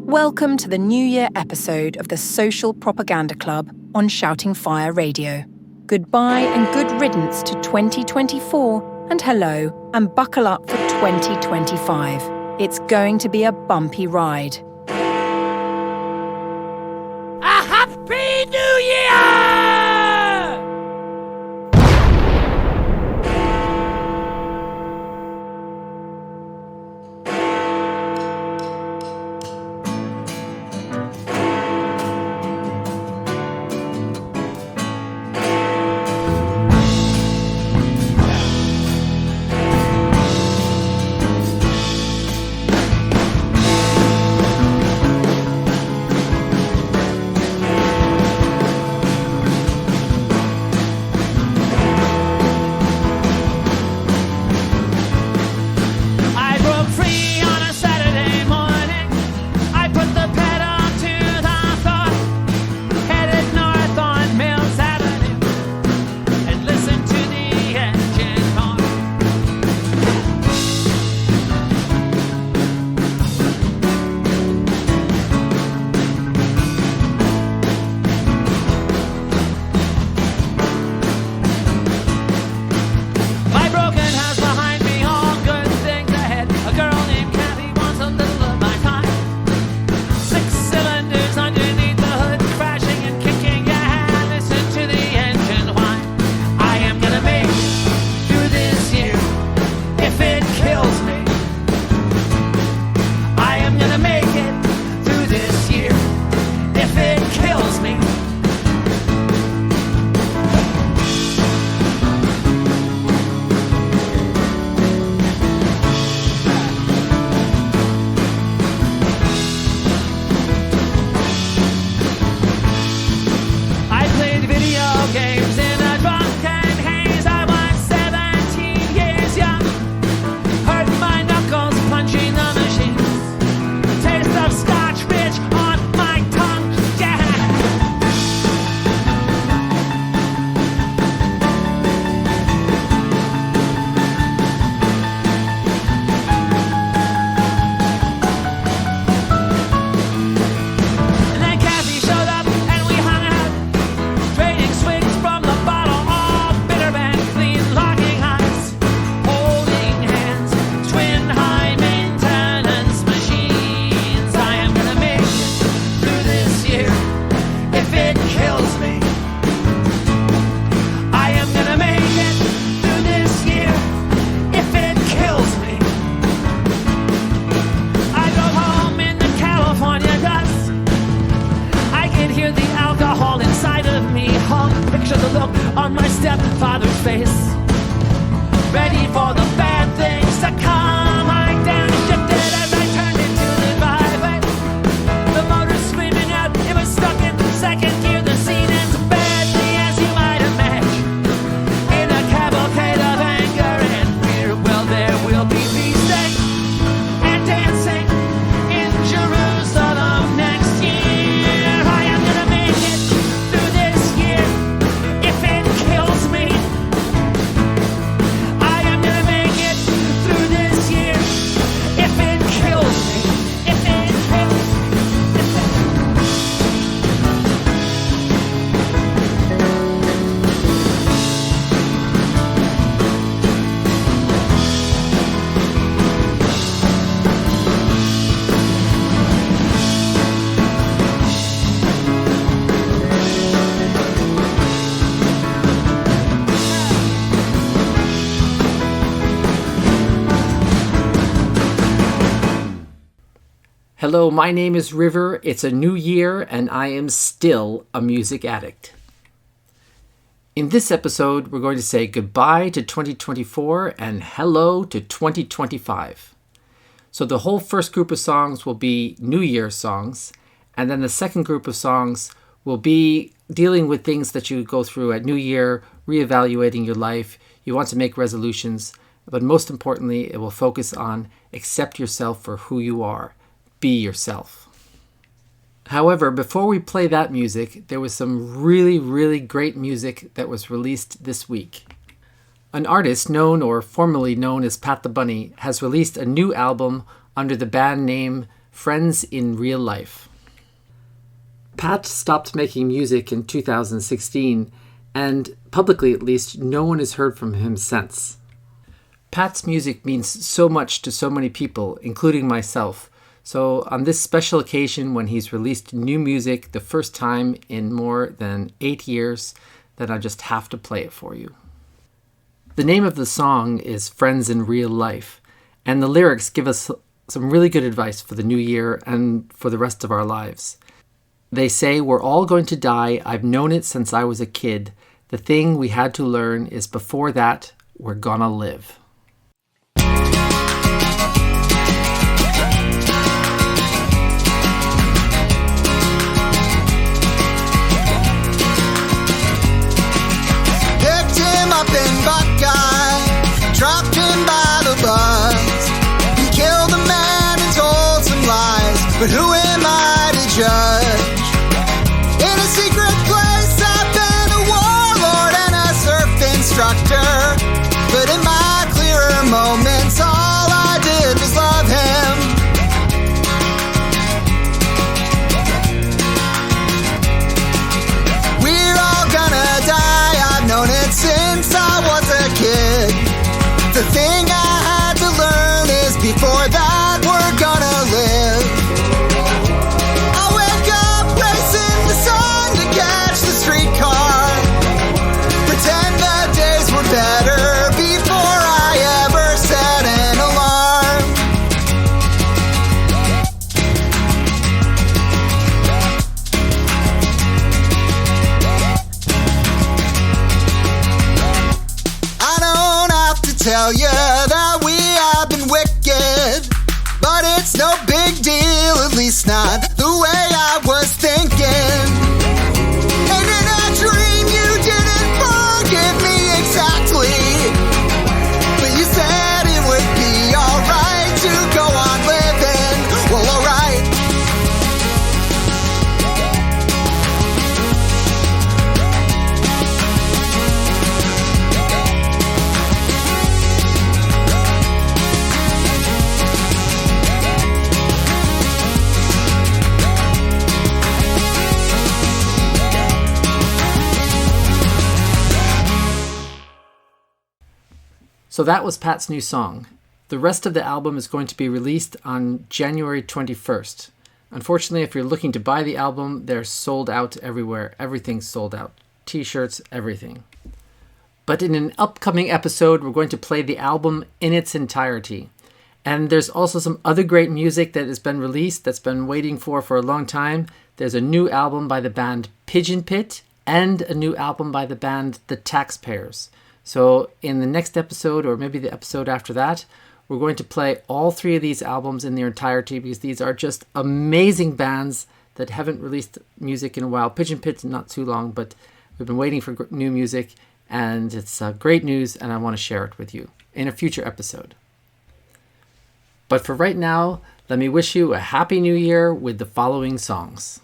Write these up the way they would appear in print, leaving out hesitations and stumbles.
Welcome to the New Year episode of the Social Propaganda Club on Shouting Fire Radio. Goodbye and good riddance to 2024, and hello, and buckle up for 2025. It's going to be a bumpy ride. A Happy New Year! Hello, my name is River. It's a new year, and I am still a music addict. In this episode, we're going to say goodbye to 2024 and hello to 2025. So the whole first group of songs will be New Year songs, and then the second group of songs will be dealing with things that you go through at New Year, reevaluating your life. You want to make resolutions, but most importantly, it will focus on accept yourself for who you are. Be yourself. However, before we play that music, there was some really, really great music that was released this week. An artist known or formerly known as Pat the Bunny has released a new album under the band name Friends in Real Life. Pat stopped making music in 2016, and publicly at least, no one has heard from him since. Pat's music means so much to so many people, including myself. So on this special occasion when he's released new music the first time in more than 8 years, then I just have to play it for you. The name of the song is Friends in Real Life, and the lyrics give us some really good advice for the new year and for the rest of our lives. They say, "We're all going to die. I've known it since I was a kid. The thing we had to learn is before that, we're gonna live." Picked him up in Buckeye, dropped him by the bus. He killed a man and told some lies, but who am I to judge? In a secret place, I've been a warlord and a surf instructor. But in my clearer moments, all I did was love him. We're all gonna die, I've known it since I was a kid. The thing I had to learn is before that we're gonna live. I wake up racing the sun to catch the streetcar. Pretend the days were better before I ever set an alarm. I don't have to tell you that we have been wicked, but it's no big deal, at least not the way I was thinking. And in a dream you didn't forgive me exactly, but you said it would be alright to go on living. Well, alright. So that was Pat's new song. The rest of the album is going to be released on January 21st. Unfortunately, if you're looking to buy the album, they're sold out everywhere. Everything's sold out. T-shirts, everything. But in an upcoming episode, we're going to play the album in its entirety. And there's also some other great music that has been released that's been waiting for a long time. There's a new album by the band Pigeon Pit and a new album by the band The Taxpayers. So in the next episode, or maybe the episode after that, we're going to play all three of these albums in their entirety because these are just amazing bands that haven't released music in a while. Pigeon Pit's not too long, but we've been waiting for new music, and it's great news, and I want to share it with you in a future episode. But for right now, let me wish you a Happy New Year with the following songs.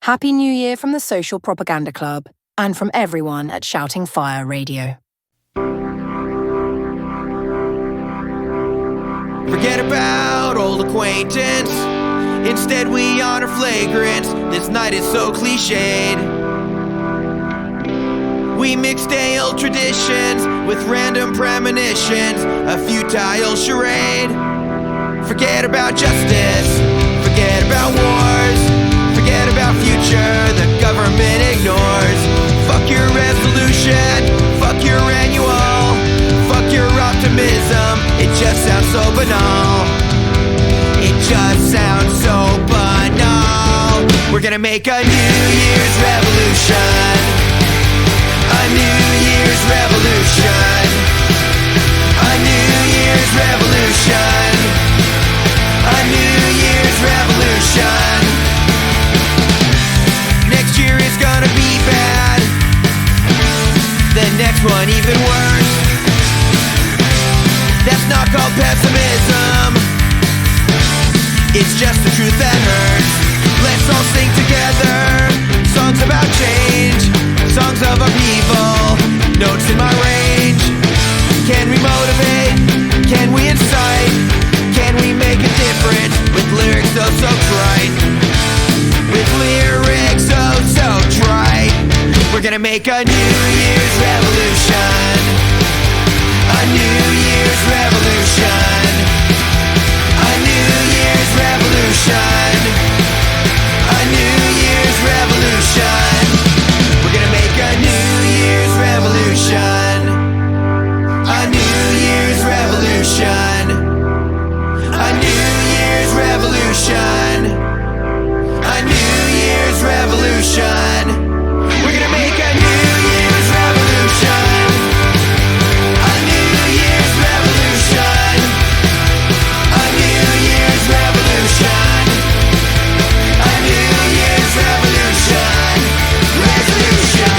Happy New Year from the Social Propaganda Club and from everyone at Shouting Fire Radio. Forget about old acquaintance. Instead we honor flagrant. This night is so cliched. We mix day old traditions with random premonitions, a futile charade. Forget about justice, forget about wars, forget about future the government ignores. Fuck your resolution, fuck your annual, fuck your optimism, it just sounds so banal. It just sounds so banal. We're gonna make a New Year's revolution. A New Year's revolution. A New Year's revolution. A New Year's revolution. Next year is gonna be bad. The next one even worse. That's not called pessimism. It's just the truth that hurts. Let's all sing together. Songs about change. Songs of upheaval. Notes in my range. Can we motivate? Can we incite? Can we make a difference with so trite, with lyrics oh so trite. We're gonna make a New Year's revolution, a New Year's revolution, a New Year's revolution, a New Year's revolution. We're gonna make a New Year's revolution, a New Year's revolution, a New Year's revolution, a New Year's revolution. We're gonna make a New Year's revolution, a New Year's revolution, a New Year's revolution, a New Year's revolution, resolution.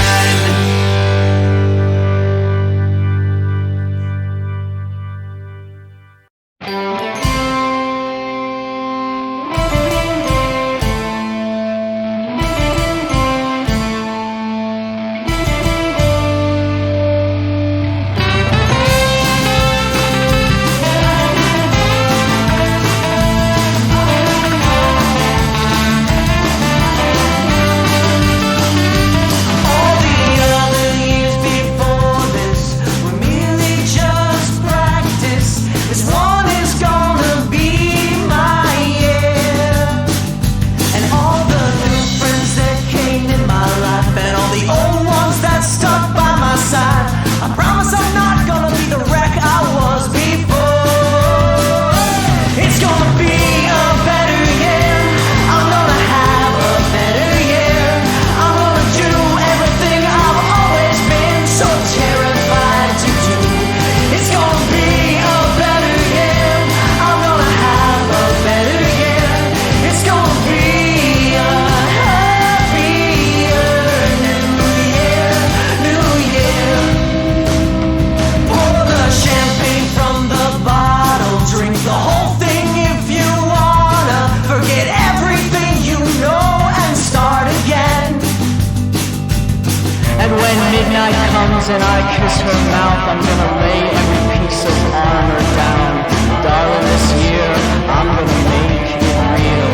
And I kiss her mouth, I'm gonna lay every piece of armor down. Darling, this year, I'm gonna make it real.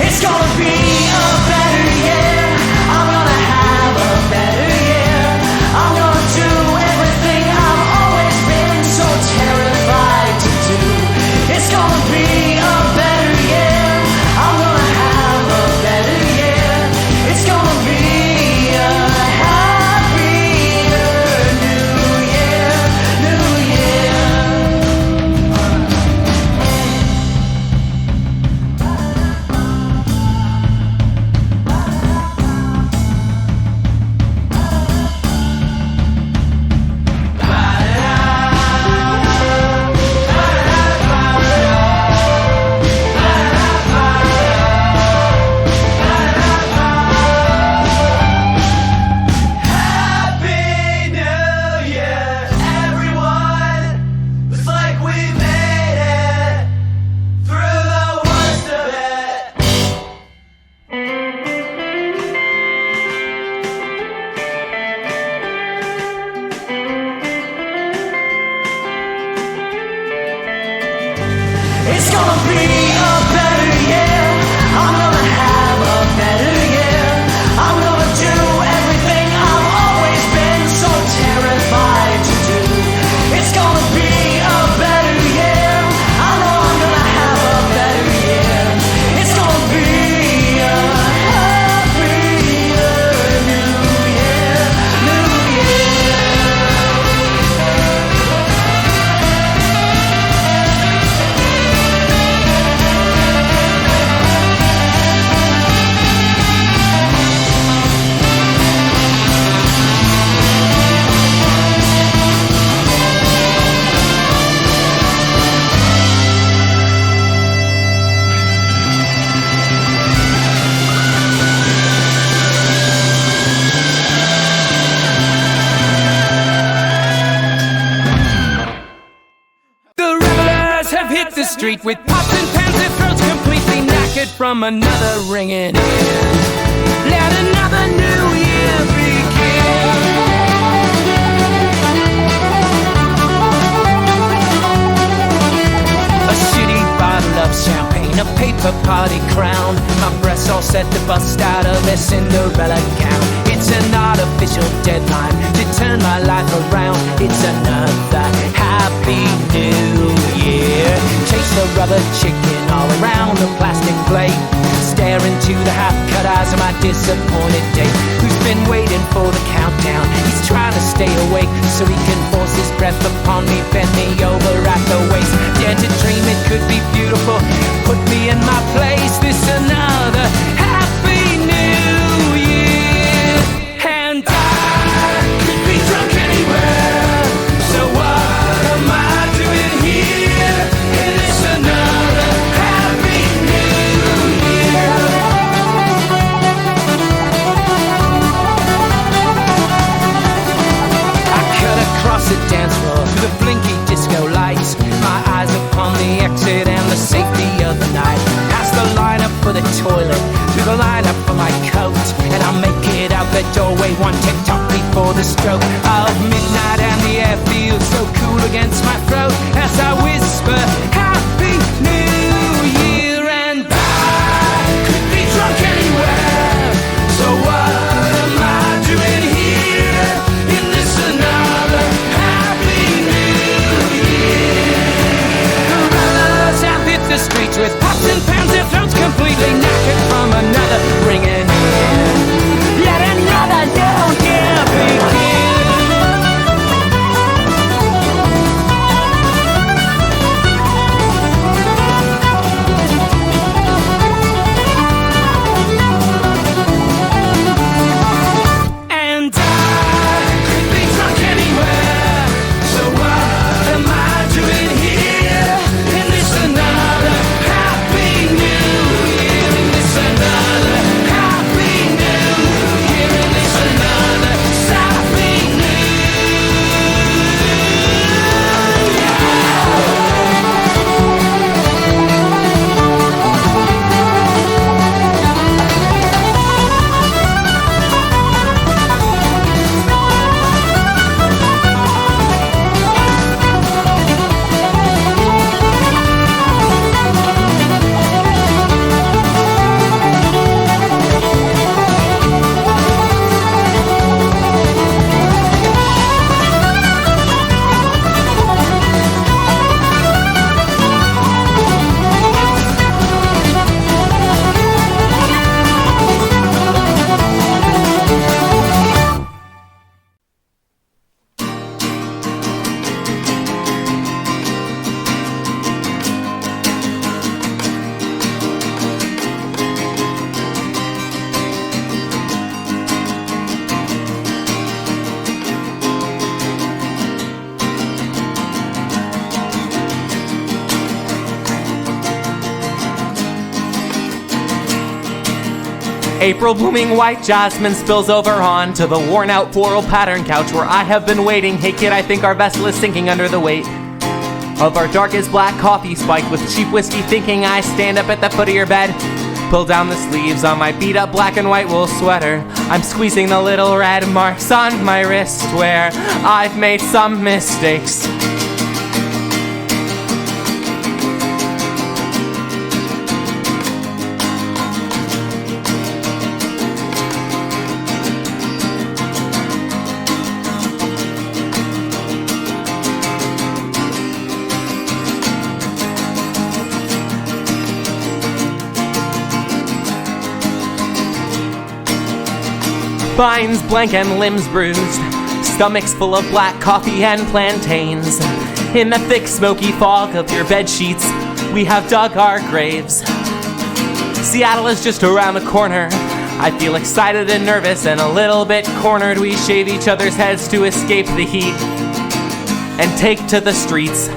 It's gonna be a better year, I'm gonna have a better year. I'm gonna do everything I've always been so terrified to do. It's gonna be a better year, I'm gonna have a better year. It's gonna be a It's gonna be a better year, I'm gonna have a better year. I'm gonna do everything I've always been so terrified to do. It's gonna be a better year, I know I'm gonna have a better year. It's gonna be a happier new year, new year. Street with pots and pans and throats completely knackered from another ringing in. Let another new year begin. A shitty bottle of champagne in a paper party crown. My breasts all set to bust out of their Cinderella gown. It's an artificial deadline to turn my life around. It's another happy new year. Chase the rubber chicken all around the plastic plate, stare into the half-cut eyes of my disappointed date, who's been waiting for the countdown. He's trying to stay awake so he can force his breath upon me, bend me over at the waist. Dare to dream it could be beautiful, put me in my place. This another happy new year. And I could be drunk anywhere, so what am I doing here? And it's another happy new year. I cut across the dance floor through the blinky disco lights, my eyes upon the exit and the safety of the night. Past the lineup for the toilet, through the lineup for my coat, and I'll make it out the doorway one tick-tock before the stroke of midnight, and the air feels so cool against my throat as I whisper, Happy New Year. And I could be drunk anywhere, so what am I doing here in this another happy new year? Gorillas have hit the streets with pots and pans, their throats completely knackered from another ringing in. Let another new year begin. And I could be drunk anywhere, so what am I doing here in this another happy new year? In this another happy new year? In this another happy new year? April blooming white jasmine spills over onto the worn-out floral pattern couch where I have been waiting. Hey kid, I think our vessel is sinking under the weight of our darkest black coffee spiked with cheap whiskey. Thinking I stand up at the foot of your bed, pull down the sleeves on my beat-up black and white wool sweater. I'm squeezing the little red marks on my wrist where I've made some mistakes. Spines blank and limbs bruised, stomachs full of black coffee and plantains. In the thick smoky fog of your bed sheets, we have dug our graves. Seattle is just around the corner. I feel excited and nervous and a little bit cornered. We shave each other's heads to escape the heat and take to the streets.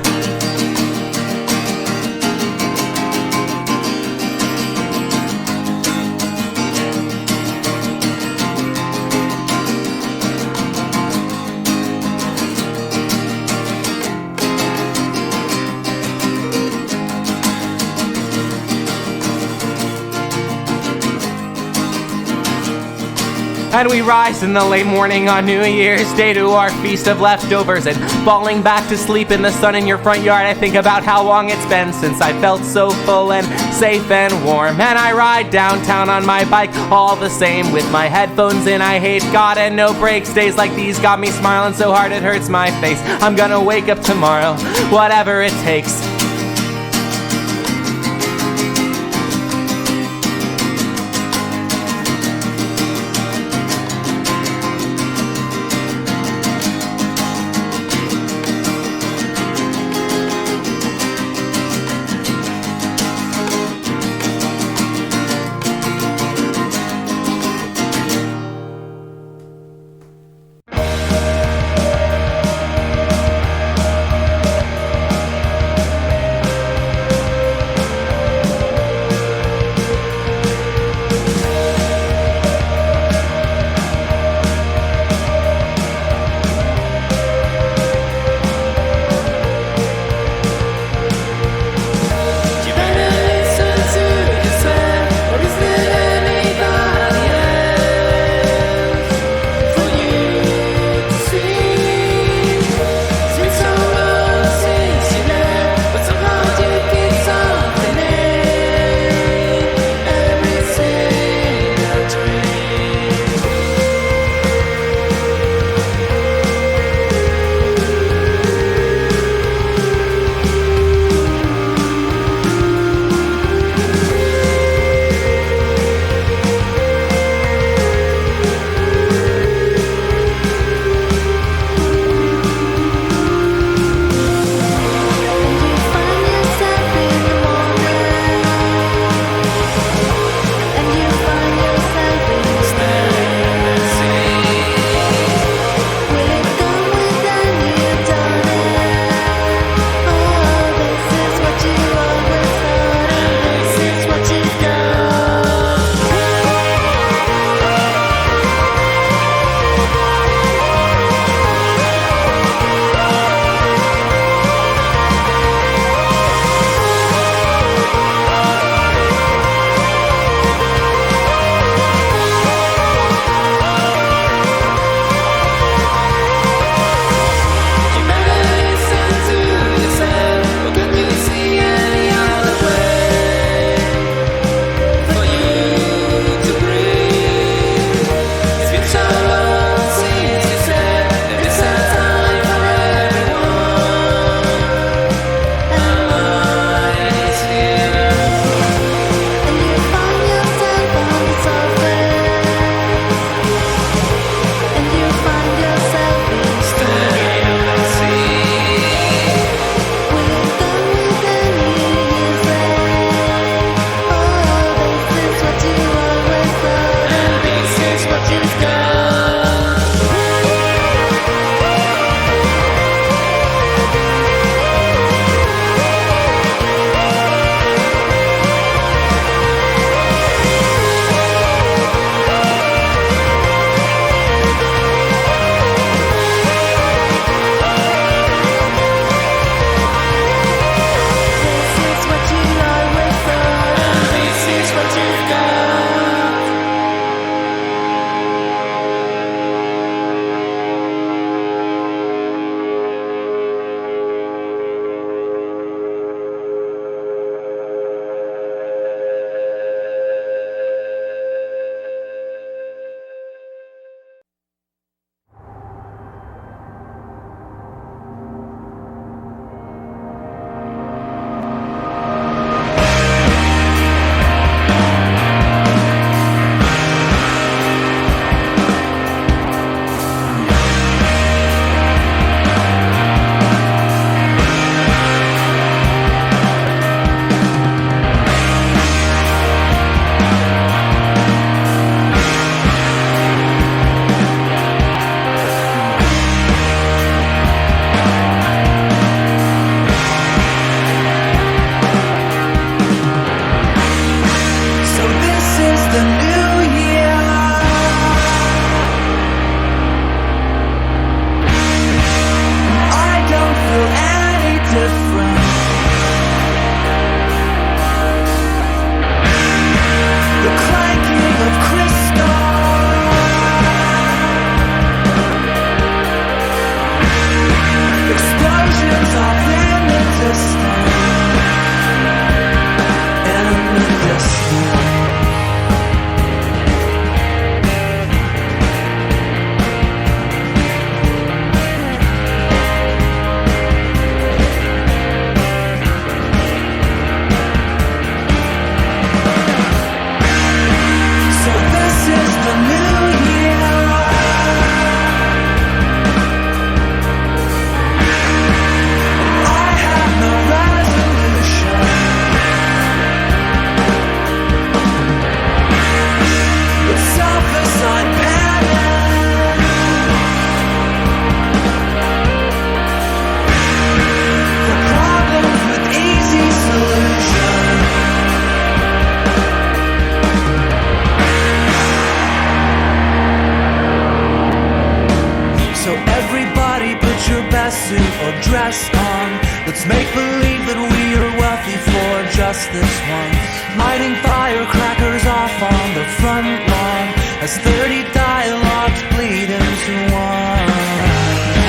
And we rise in the late morning on New Year's Day to our feast of leftovers, and falling back to sleep in the sun in your front yard, I think about how long it's been since I felt so full and safe and warm. And I ride downtown on my bike all the same with my headphones in. I hate God and no breaks. Days like these got me smiling so hard it hurts my face. I'm gonna wake up tomorrow, whatever it takes. just this once. Lighting firecrackers off on the front lawn as 30 dialogues bleed into one.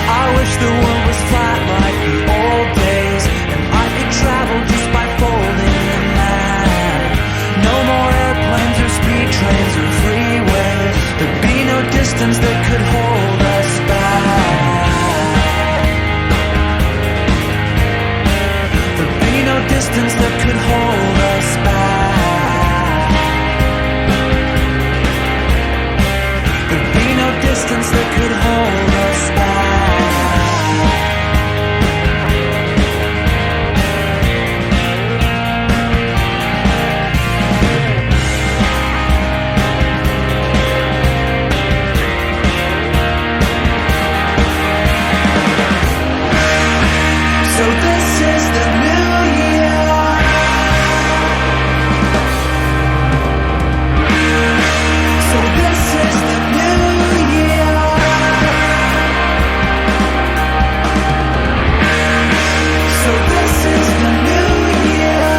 I wish the world was flat like the old days, and I could travel just by folding a map. No more airplanes or speed trains or freeways. There'd be no distance that could hold us back. There'd be no distance that could hold us back. There'd be no distance that could hold us back. So this is the new year. So this is the new year. So this is the new year.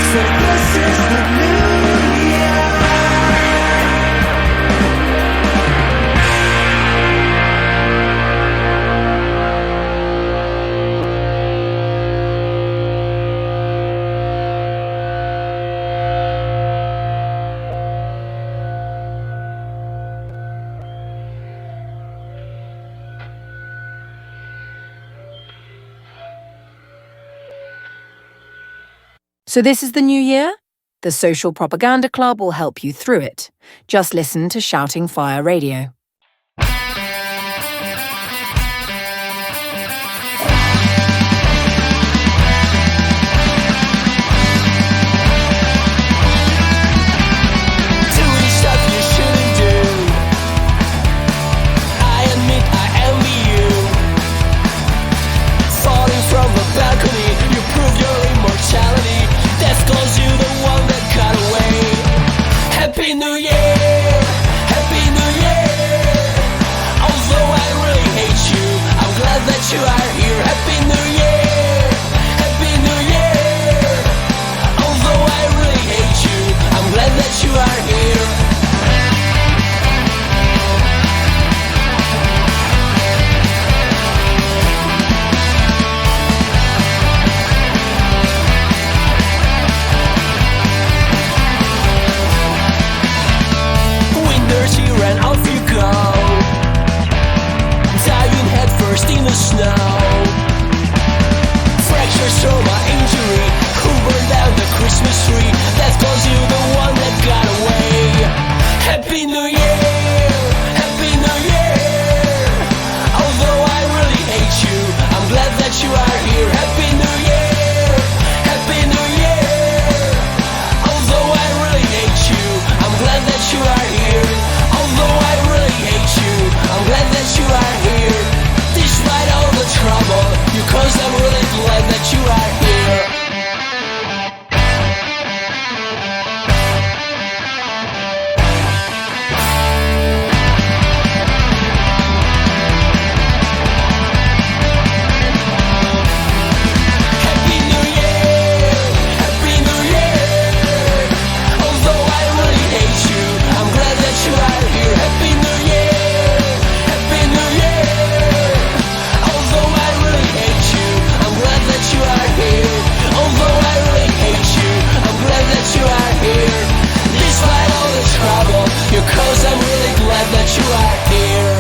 So this is the new year. So this is the new year? The Social Propaganda Club will help you through it. Just listen to Shouting Fire Radio. Doing stuff you shouldn't do. I admit I envy you. Falling from a balcony, you prove your immortality. Death calls you the one that got away. Happy New Year, Happy New Year. Although I really hate you, I'm glad that you are here. Happy New Year, Happy New Year. Although I really hate you, I'm glad that you are here. Winter's here and off you go, diving headfirst in the snow. Fractures from my injury, who burned down the Christmas tree? That calls you the one that got away. Happy New Year, Happy New Year. Although I really hate you, I'm glad that you are here. Happy New Year, Happy New Year. Although I really hate you, I'm glad that you are here. Although I really hate you, I'm glad that you are here. Despite all the trouble, because I'm really glad that you are here. Happy New Year, Happy New Year. Although I really hate you, I'm glad that you are here. Happy New Year, Happy New Year. Although I really hate you, I'm glad that you are here. Although I really hate you, I'm glad that you are here. Despite all the trouble, because I'm really glad that you are here.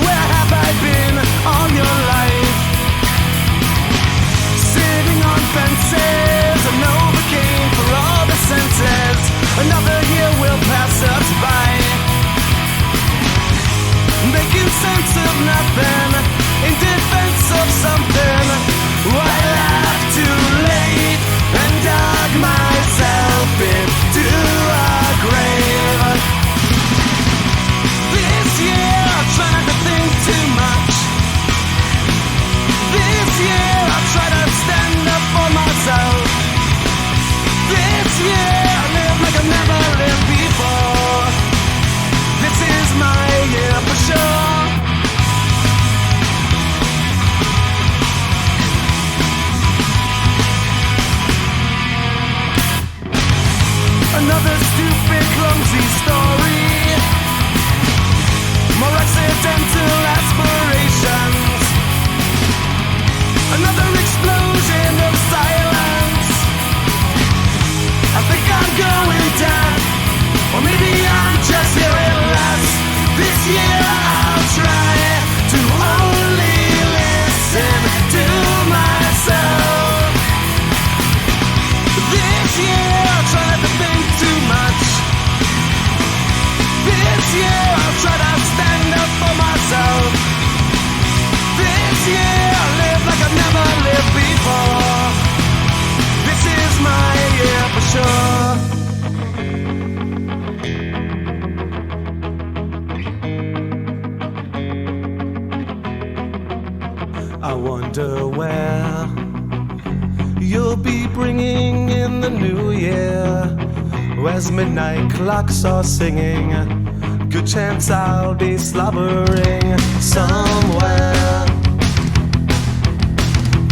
Where have I been all your life? Sitting on fences and overcame for all the senses. Another year will pass us by, making sense of nothing in defense of something. I laughed too late and dug myself into a grave. This year I try not to think too much. where you'll be bringing in the new year. As midnight clocks are singing, good chance I'll be slobbering somewhere.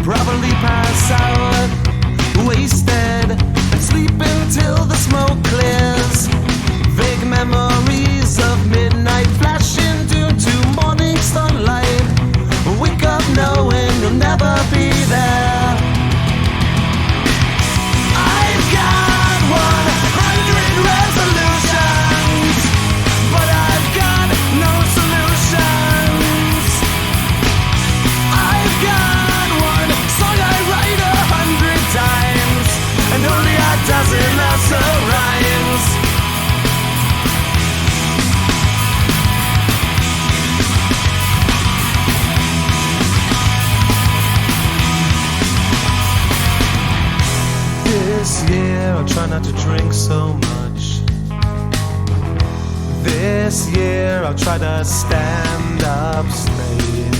Probably pass out, wasted, and sleep until the smoke clears. Vague memories of midnight flash into morning sunlight. Wake up knowing you'll never be there. I've got 100 resolutions, but I've got no solutions. I've got one song I write 100 times, and only a dozen or so rhymes. This year I'll try not to drink so much. This year I'll try to stand up straight.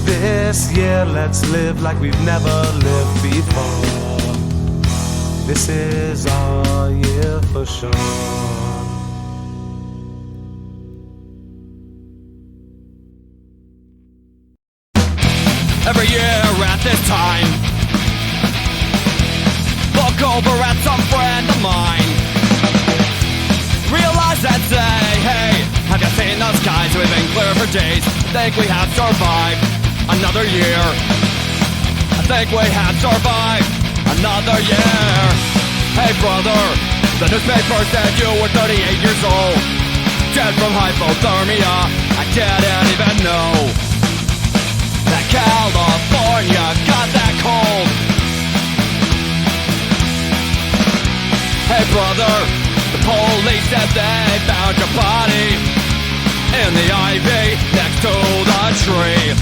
This year let's live like we've never lived before. This is our year for sure. Every year at this time, look over at some friend of mine. Realize and say, hey, have you seen those skies? We've been clear for days. Think we have survived another year. I think we have survived another year. Hey brother, the newspaper said you were 38 years old, dead from hypothermia. I didn't even know that California got that cold. Hey brother, the police said they found your body in the ivy next to the tree,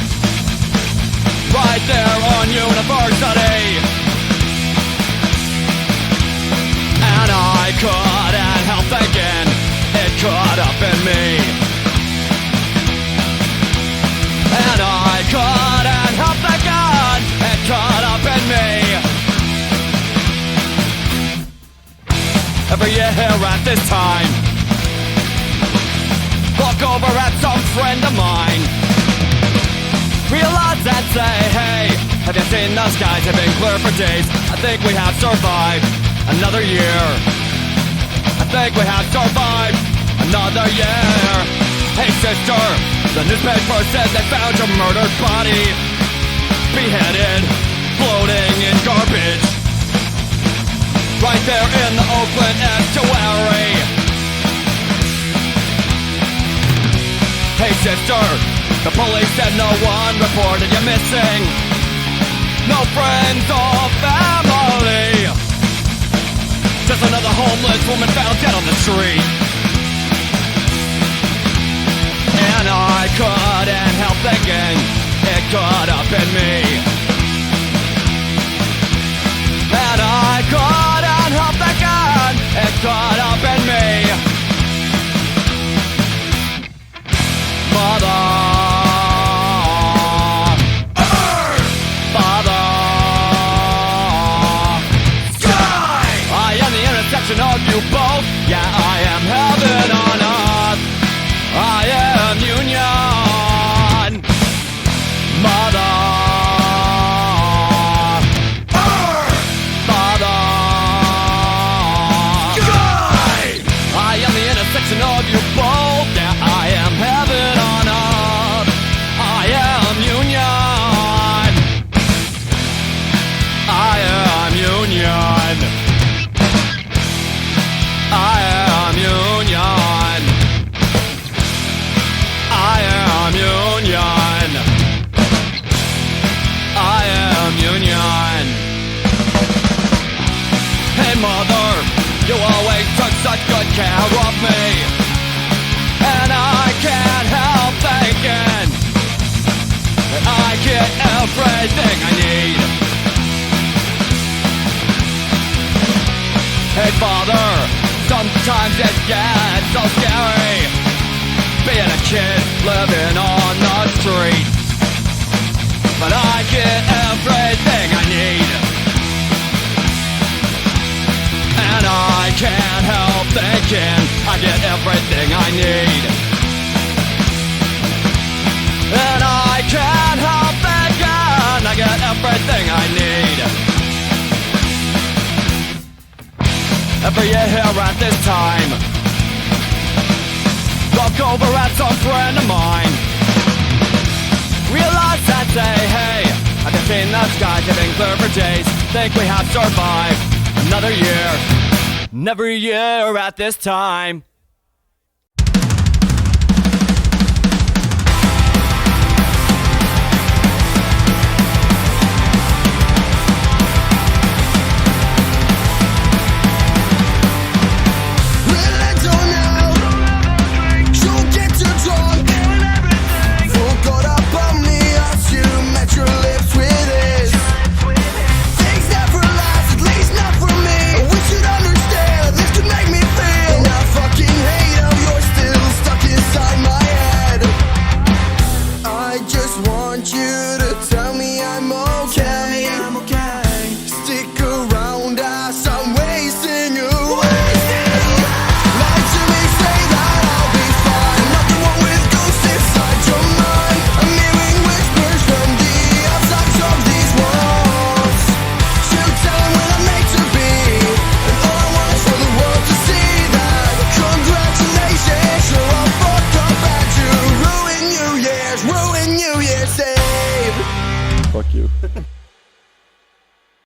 right there on University. And I couldn't help thinking it could have been me. And I couldn't help thinking it could have been me. Every year at this time, look over at some friend of mine. Realize and say, hey, have you seen the skies? Have been clear for days. I think we have survived another year. I think we have survived another year. Hey sister, the newspaper said they found your murdered body, beheaded, floating in garbage, right there in the Oakland estuary. Hey sister, the police said no one reported you missing. No friends or family, just another homeless woman found dead on the street. And I couldn't help thinking it could have been me. And I couldn't help thinking it could have been me. Mother, Father, Sky! I am the intersection of you both. Yeah, I am heaven on earth. I am union. Mother, Father, Sky! I am the intersection of you both. Yeah, I am heaven on earth. I am union. I am union. I am union. I am union. I am union. Hey mother, you always took such good care of me, and I can't help thinking that I get everything I need. Hey father, sometimes it gets so scary being a kid living on the street. but I get everything I need. And I can't help thinking I get everything I need. And I can't help thinking I get everything I need. Every year here at this time, look over at some friend of mine. Realize and say, hey, I can see the sky getting clear for days. Think we have survived another year. Every year at this time.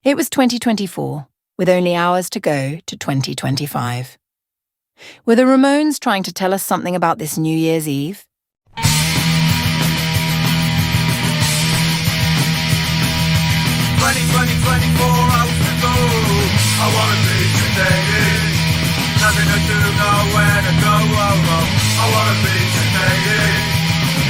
It was 2024, with only hours to go to 2025. Were the Ramones trying to tell us something about this New Year's Eve? 24 hours to go. I wanna be sedated. Nothing to do, nowhere to go. I wanna be sedated.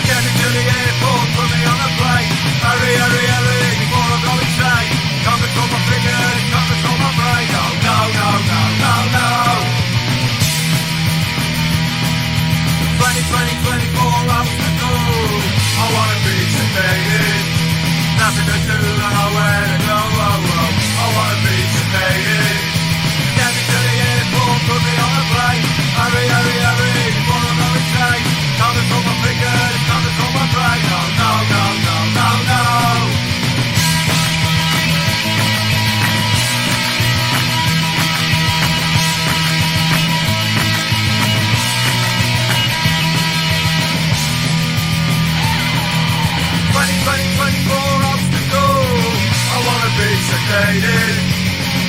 Get me to the airport, put me on a plane. Hurry, hurry, hurry, before I go insane. Can't control my fingers, can't control my brain. No, no, no, no, no, no. 24 hours to go. I wanna be sedated. Nothing to do, nowhere to go. I wanna be sedated. Get me to the airport, put me on a plane. Hurry, hurry, hurry, before I go insane. Can't control my fingers, can't control my brain. No, no, no, no, no, no. 24 hours to go. I wanna be sedated.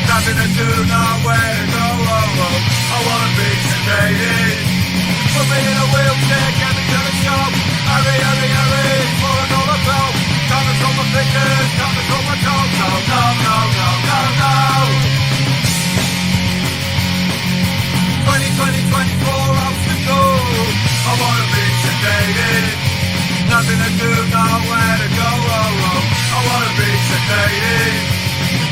Nothing to do, nowhere to go. I wanna be sedated. Put me in a wheelchair, get me to the show. Hurry, hurry, hurry, before I go to blow. Can't control my fingers, can't control my toes. No, no, no, no, no, no. 24 hours to go. I wanna be sedated. Nothing to do, nowhere to go. I wanna be sedated.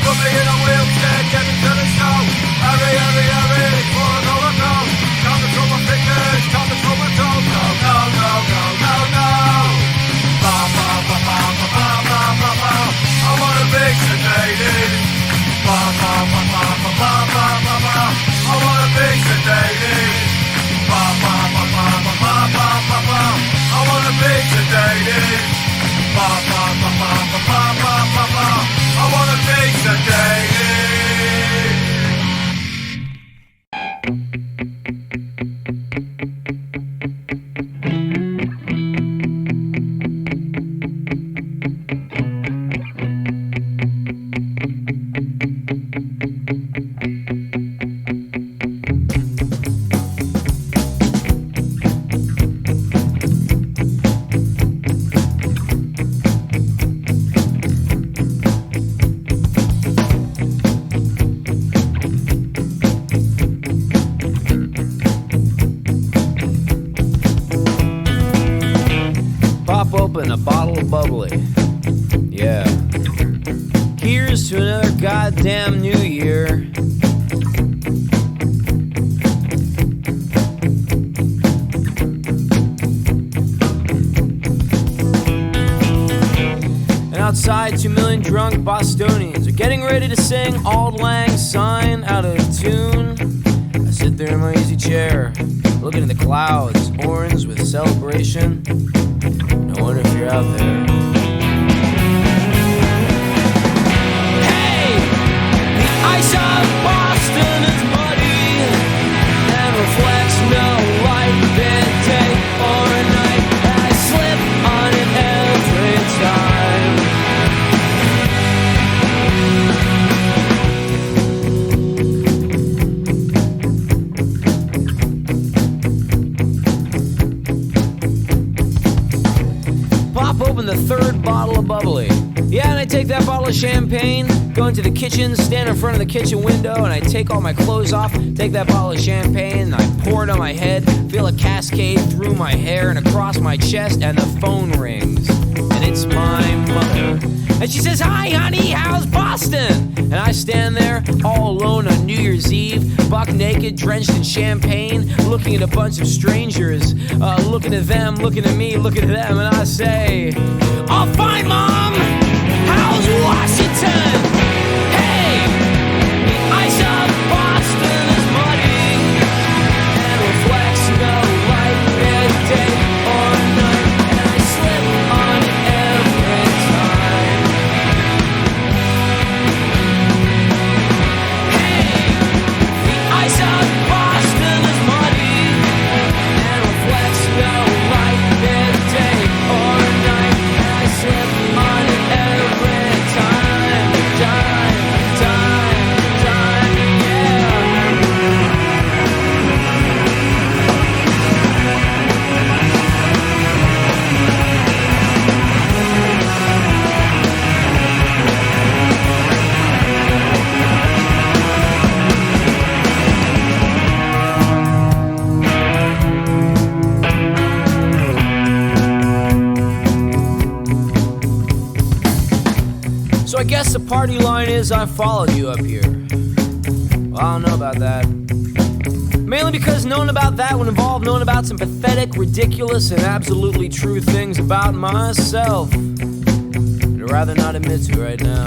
Put me in a wheelchair, get me to the show. Hurry, hurry, hurry, before I go to blow. Can't control my fingers, can't control my toes. No, no, no, no, no, no. Ba, ba, ba, ba, ba, ba, ba, ba, ba. I wanna be sedated. Ba, ba, ba, ba, ba, ba, ba, ba, ba. I wanna be sedated. Ba, ba, ba, ba, ba, ba, ba, ba, ba. I wanna be sedated. Ba, ba, ba, ba, ba, ba, ba, ba, ba. I wanna be sedated. Open a bottle of bubbly. Yeah. Here's to another goddamn new year. And I'll outside, 2 million drunk Bostonians are getting ready to sing Auld Lang Syne out of tune. I sit there in my easy chair, looking at the clouds, orange with celebration. I wonder if you're out there. Hey! The ice of Boston is muddy and reflects no light, day or night. I slip on it every time. Pop open the third bottle of bubbly. Yeah, and I take that bottle of champagne, go into the kitchen, stand in front of the kitchen window, and I take all my clothes off, take that bottle of champagne, and I pour it on my head, feel a cascade through my hair and across my chest, and the phone rings. And it's my mother. And she says, "Hi, honey, how's Boston?" And I stand there all alone on New Year's Eve, buck naked, drenched in champagne, looking at a bunch of strangers, looking at them, looking at me, looking at them, and I say, "All fine, Mom! How's Washington? Hey, the ice of Boston is muddy and reflects no light, midday or night, and I slip on it every time. Hey, the ice of Boston is muddy and reflects no light, midday or night, and I slip on it every time, yeah. So I guess the party line is I followed you up here. Well, I don't know about that. Mainly because knowing about that would involve knowing about some pathetic, ridiculous, and absolutely true things about myself that I'd rather not admit to right now.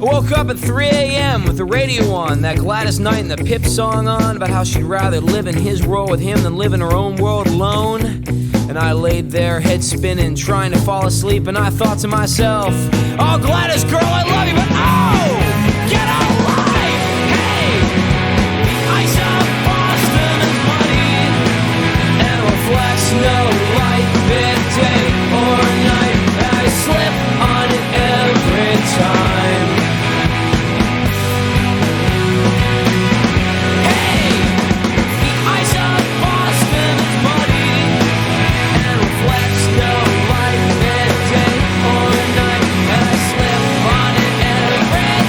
I woke up at 3 a.m. with the radio on, that Gladys Knight and the Pip song on, about how she'd rather live in his world with him than live in her own world alone. And I laid there, head spinning, trying to fall asleep, and I thought to myself, "Oh, Gladys, girl, I love you, but oh, get a life! Hey, the ice of Boston is muddy and reflects no light, midday or night, and I slip on it every time. Hey, the ice of Boston is muddy and reflects no light, midday or night, and I slip on it every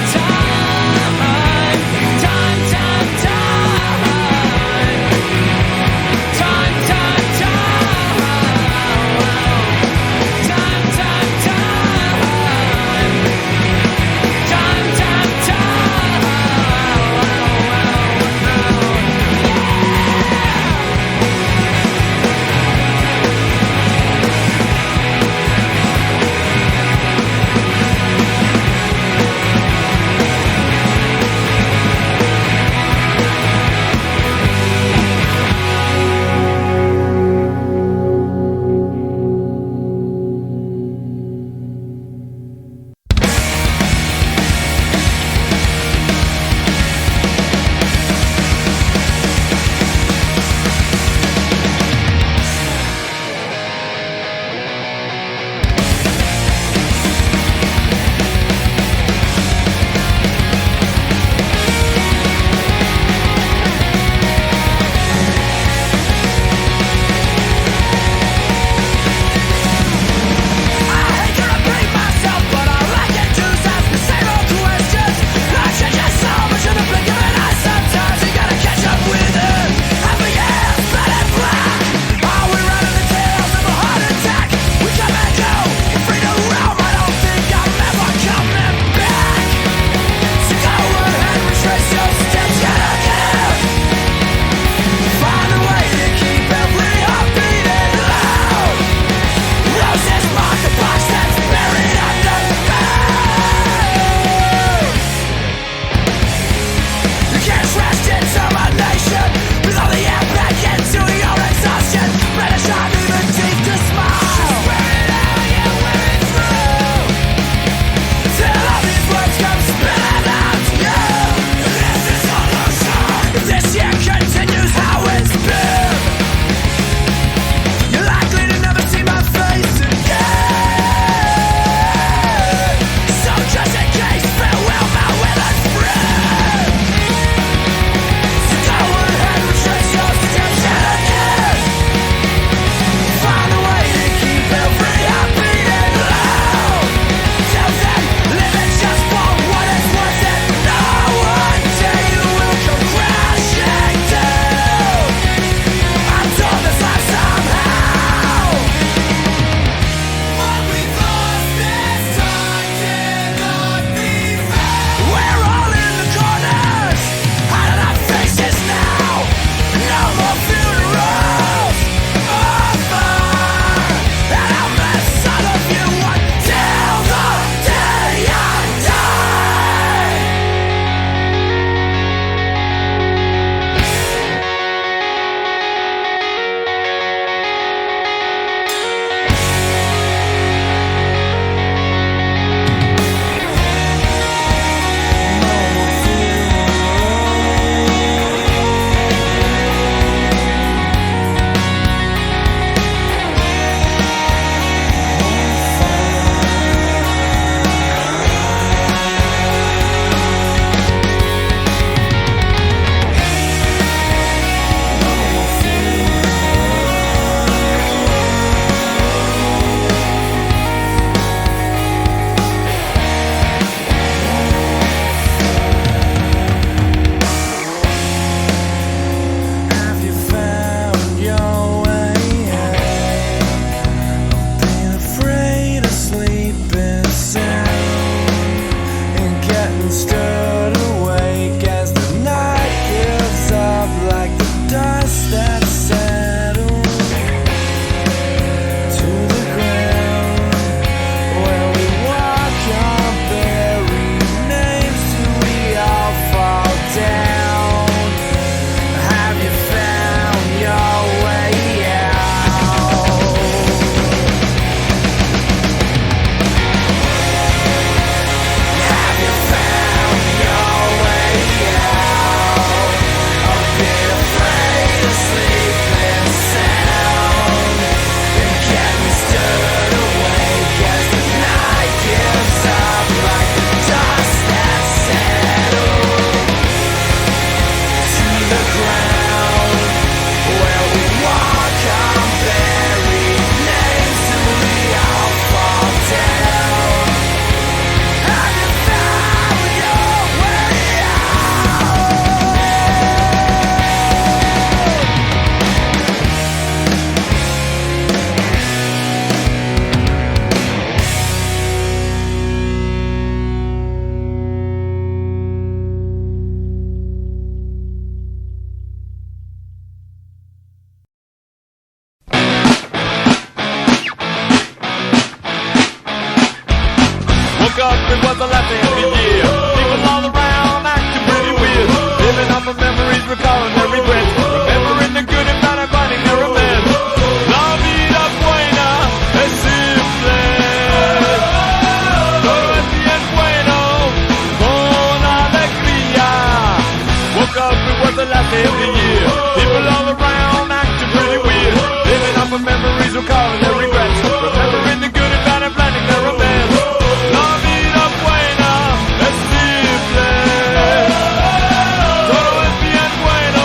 up, it was the last day of the year. People all around acting pretty weird. Living off of memories, recalling their regrets. Remembering the good and bad and finding their amends. La vida buena es simple. Todo es bien bueno, con alegría. Woke up, it was the last day of the year. People all around acting pretty weird. Living off of memories, recalling their regrets. Remembering the good and bad and planning their amends. La vida buena es simple. Todo es bien bueno,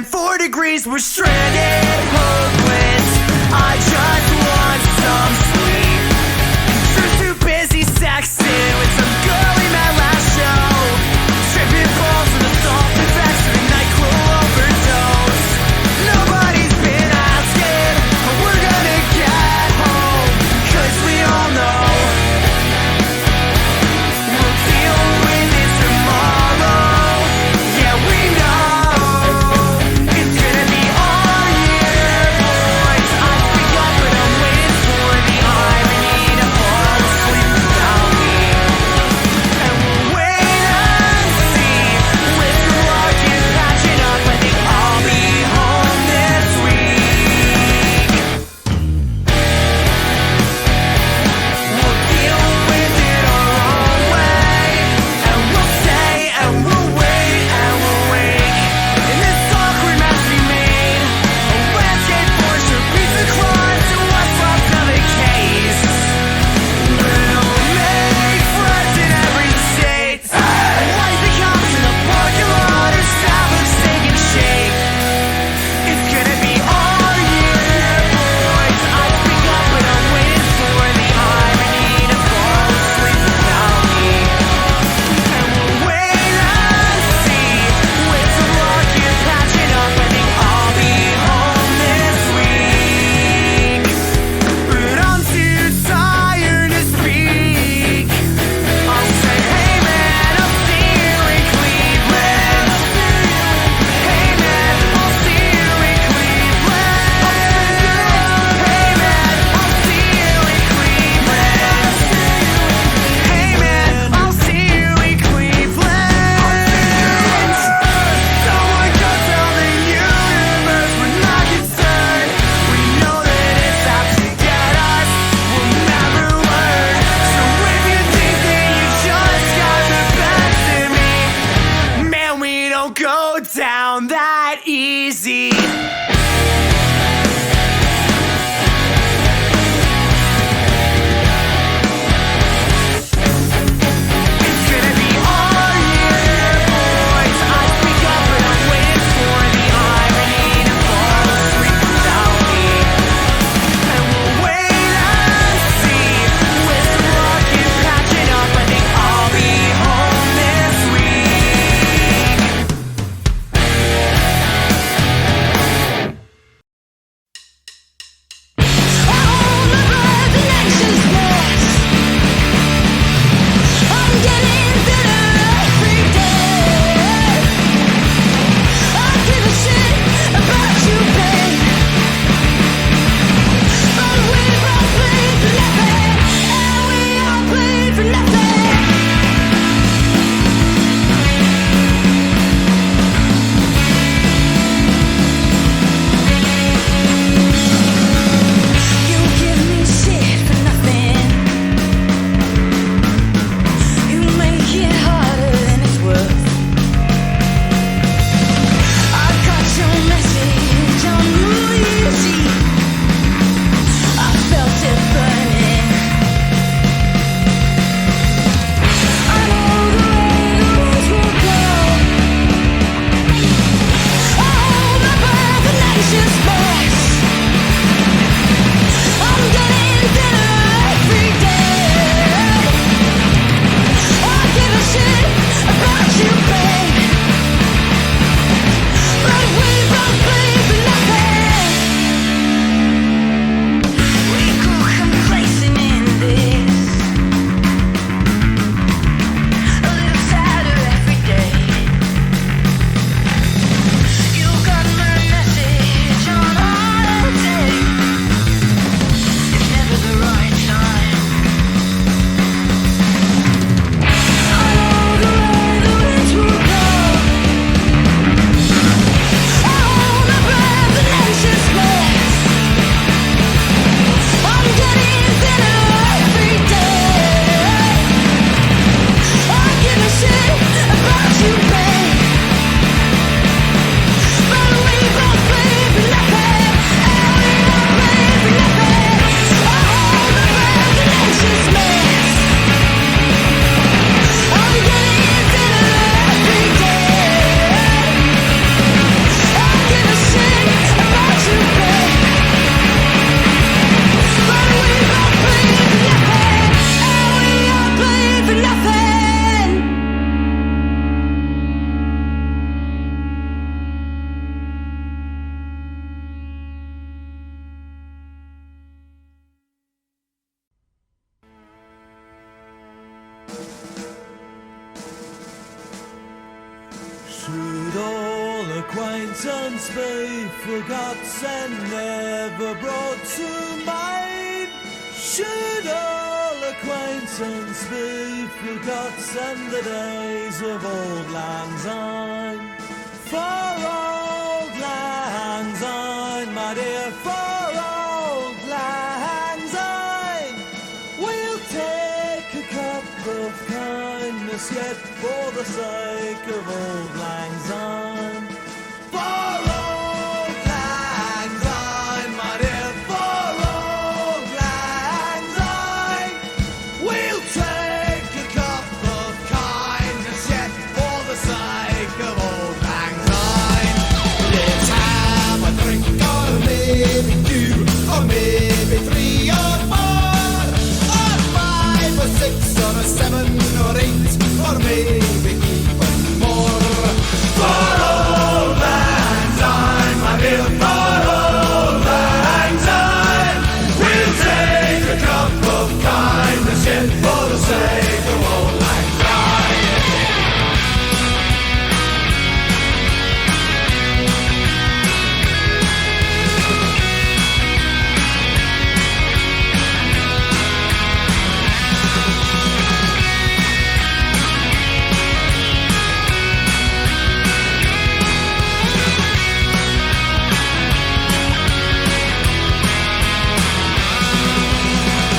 and 4 degrees. We're stranded, hopeless. I just want some sleep. Drew's too busy sexting with some girl we met last show. Tripping balls with a soft effects and a NyQuil overdose. Nobody's been asking how we're gonna get home, 'cause we all know we'll deal with it tomorrow. Yeah, we know it's gonna be all year, boys. I speak up, but I'm waiting for the irony to fall asleep without me. And we'll wait and see. With the luck and patching up, I think I'll be home this week. We'll deal with it our own way, and we'll stay and we'll wait and we'll wait. In this awkward mess we made, a landscape for sure, pizza claws to what's left of the case. We'll make friends in every state. Like the cops in the parking lot or Starbucks taking shape. It's gonna be all year, boys. I speak up, but I'm waiting for the irony to fall asleep without me. And we'll wait and see. With some luck and patching up, I think I'll be home this week. But I'm too tired to speak. I'll say, hey man, I'll see you in Cleveland. Hey man, I'll see you in Cleveland. Hey man, I'll see you in Cleveland. Hey man, I'll see you in Cleveland. Someone go tell the universe we're not concerned. We know that it's out to get us. We'll never learn. So if you think that you just got the best of me, man, we don't go down that easy. It's gonna be all year, boys. I speak up, but I'm waiting for the irony to fall asleep without me. And we'll wait and see. With some luck and patching up, I think I'll be home this week. acquaintance be forgot and never brought to mind? Should all acquaintance be forgot and the days of old lang syne? For old lang syne, my dear, for old lang syne, we'll take a cup of kindness yet for the sake of old lang syne. For old lang syne, my dear, for old lang syne, we'll take a cup of kindness yet for the sake of old lang syne. Let's have a drink or maybe two or maybe three or four or five or six or a seven or eight or maybe even more. For old lang syne, my dear, for old lang syne, we'll take a cup of kindness yet for the sake of old lang syne.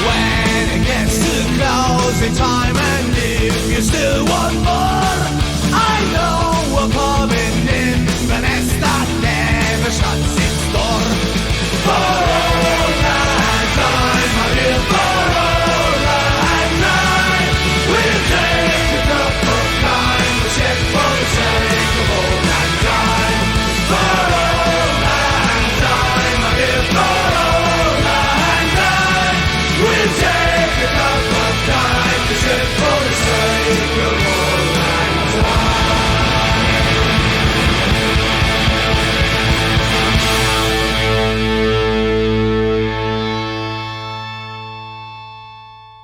When it gets to closing time and if you still want more, I know a pub in Inverness that never shuts its door. For old lang syne, my dear, for old lang syne, we'll take a cup of kindness yet for the sake of old lang syne. For old lang syne, my dear, for old lang syne, we'll take a cup of kindness yet for the sake of old lang syne.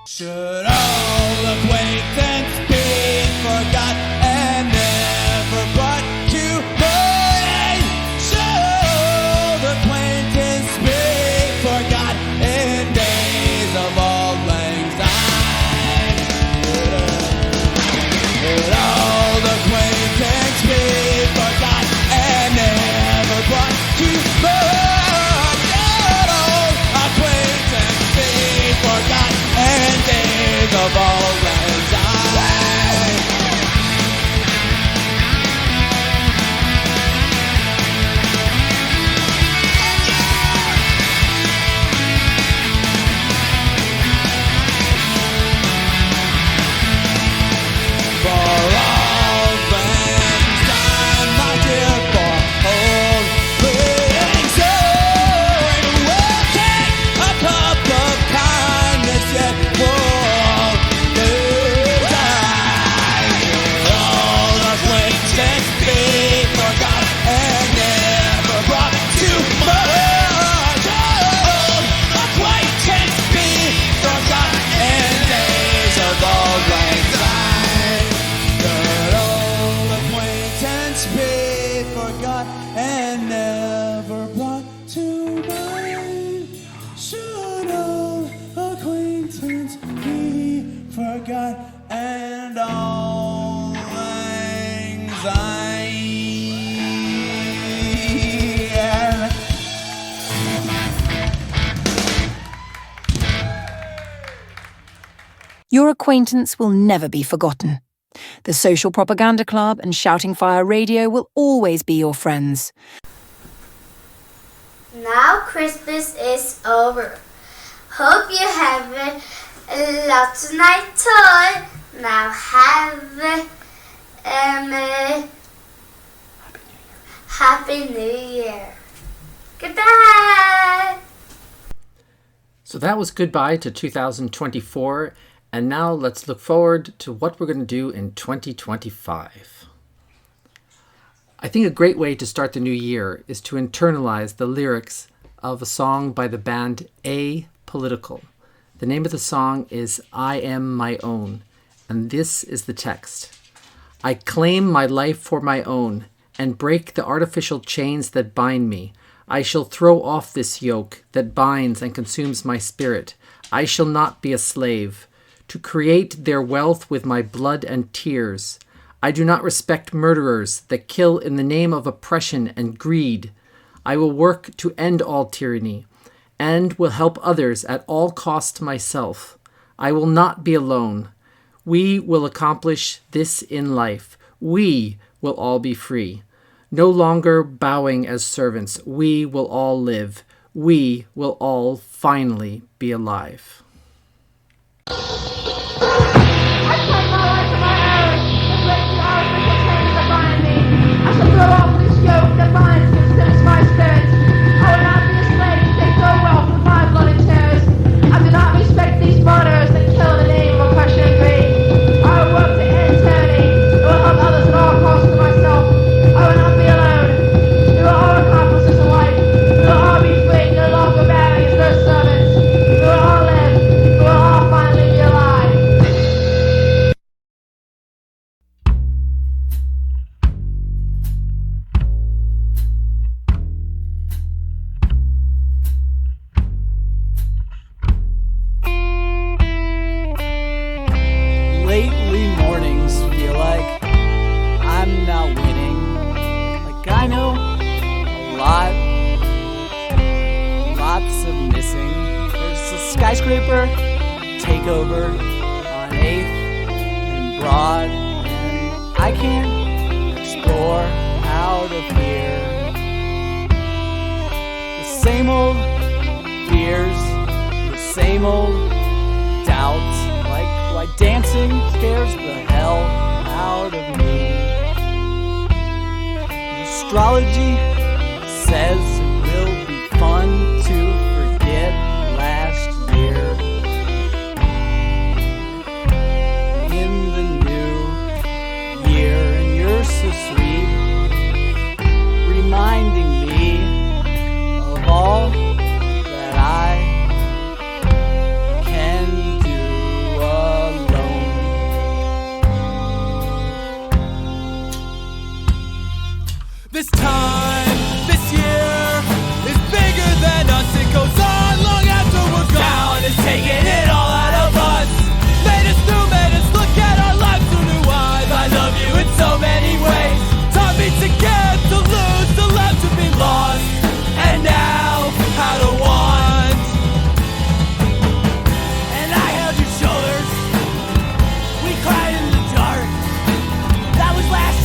Should all acquaintance be forgot and never brought to mind? Should all acquaintance be forgot in days of old lang syne? Should all acquaintance be forgot and never brought to mind? Should all acquaintance be forgot and days of old lang syne? For old lang syne, my dear, for old lang syne, we'll take a cup of kindness yet for old lang syne. All acquaintance be forgot and never brought to mind. Old acquaintance be forgot and days of old lang syne. Should old acquaintance be forgot and never brought to mind? Should old acquaintance be forgot and old lang syne? Your acquaintance will never be forgotten. The Social Propaganda Club and Shouting Fire Radio will always be your friends. Now Christmas is over. Hope you have a lots of nice time. Now have a Happy New Year. Goodbye. So that was goodbye to 2024, and now let's look forward to what we're going to do in 2025. I think a great way to start the new year is to internalize the lyrics of a song by the band Apolitical. The name of the song is I Am My Own, and this is the text. I claim my life for my own, and break the artificial chains that bind me. I shall throw off this yoke that binds and consumes my spirit. I shall not be a slave, to create their wealth with my blood and tears. I do not respect murderers that kill in the name of oppression and greed. I will work to end all tyranny, and will help others at all cost myself. I will not be alone. We will accomplish this in life. We will all be free. No longer bowing as servants, we will all live. We will all finally be alive. Lately mornings feel like I'm not winning. Like I know a lots of missing. There's a skyscraper takeover on 8th and Broad, and I can't explore out of here. The same old fears, the same old doubts. Why dancing scares the hell out of me. Astrology says it will be fun to forget last year. In the new year, and you're so sweet, reminding me of all that I can do. This time, this year, is bigger than us. It goes on long after we're gone. It's taking it all out of us. Made us new, made us look at our lives through new eyes. I love you in so many ways. Taught me to get, to lose, to love, to be lost. And now, how to want. And I held your shoulders. We cried in the dark. That was last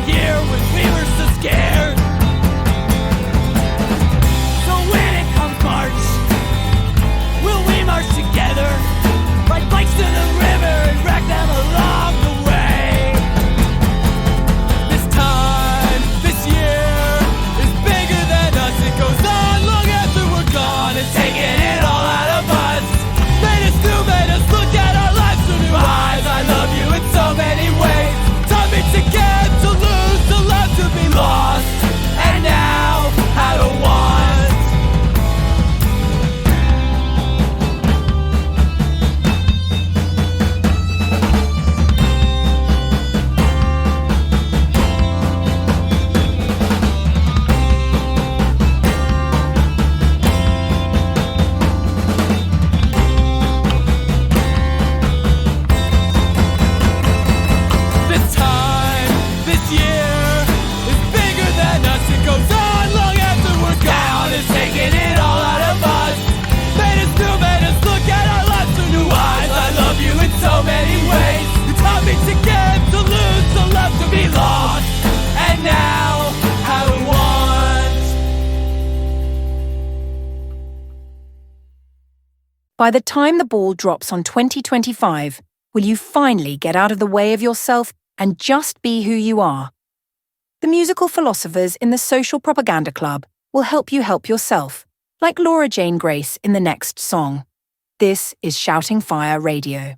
year when we were so scared. So when it comes March, will we march together? Ride bikes to the river and wreck them along the way. This time, this year, is bigger than us. It goes on long after we're gone. It's taking it all out of us. Made us new, made us look at our lives through new eyes. I love you in so many ways. Taught me to get, to lose, to love, to be lost. And now, how to want. This time, this year, is bigger than us. It goes on long after we're gone. It's taking it all out of us. Made us new, made us look at our lives through new eyes. I love you in so many ways. You taught me to get, to lose, to love, to be lost. And now, how to want. By the time the ball drops on 2025, will you finally get out of the way of yourself and just be who you are? The musical philosophers in the Social Propaganda Club will help you help yourself, like Laura Jane Grace in the next song. This is Shouting Fire Radio.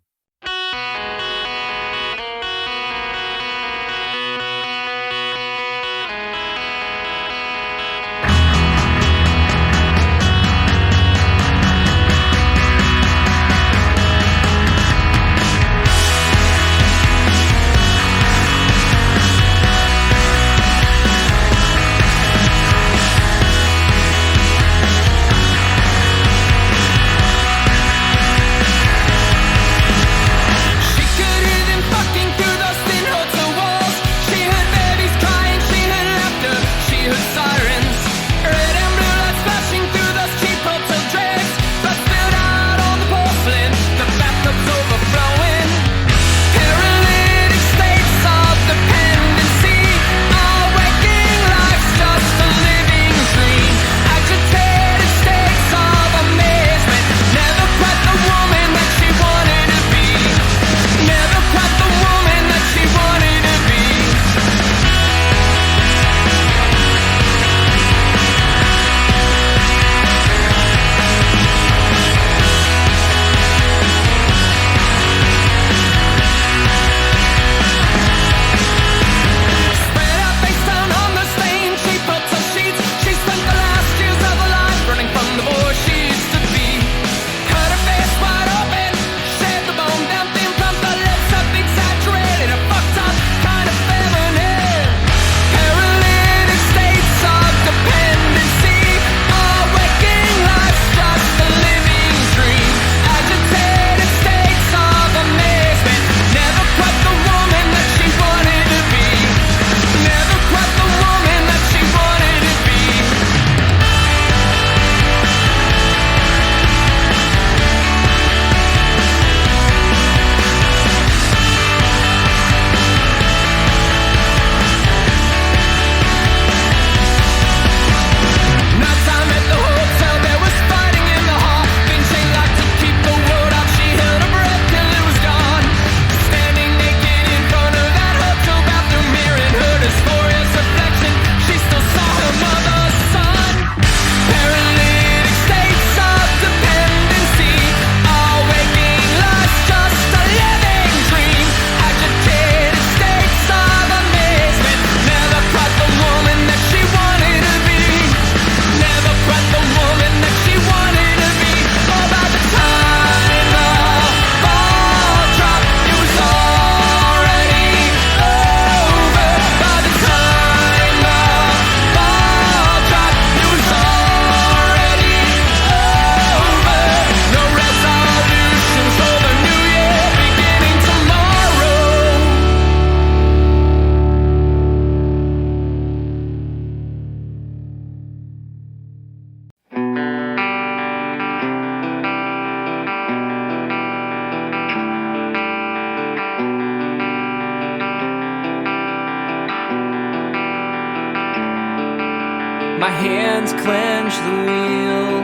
My hands clench the wheel.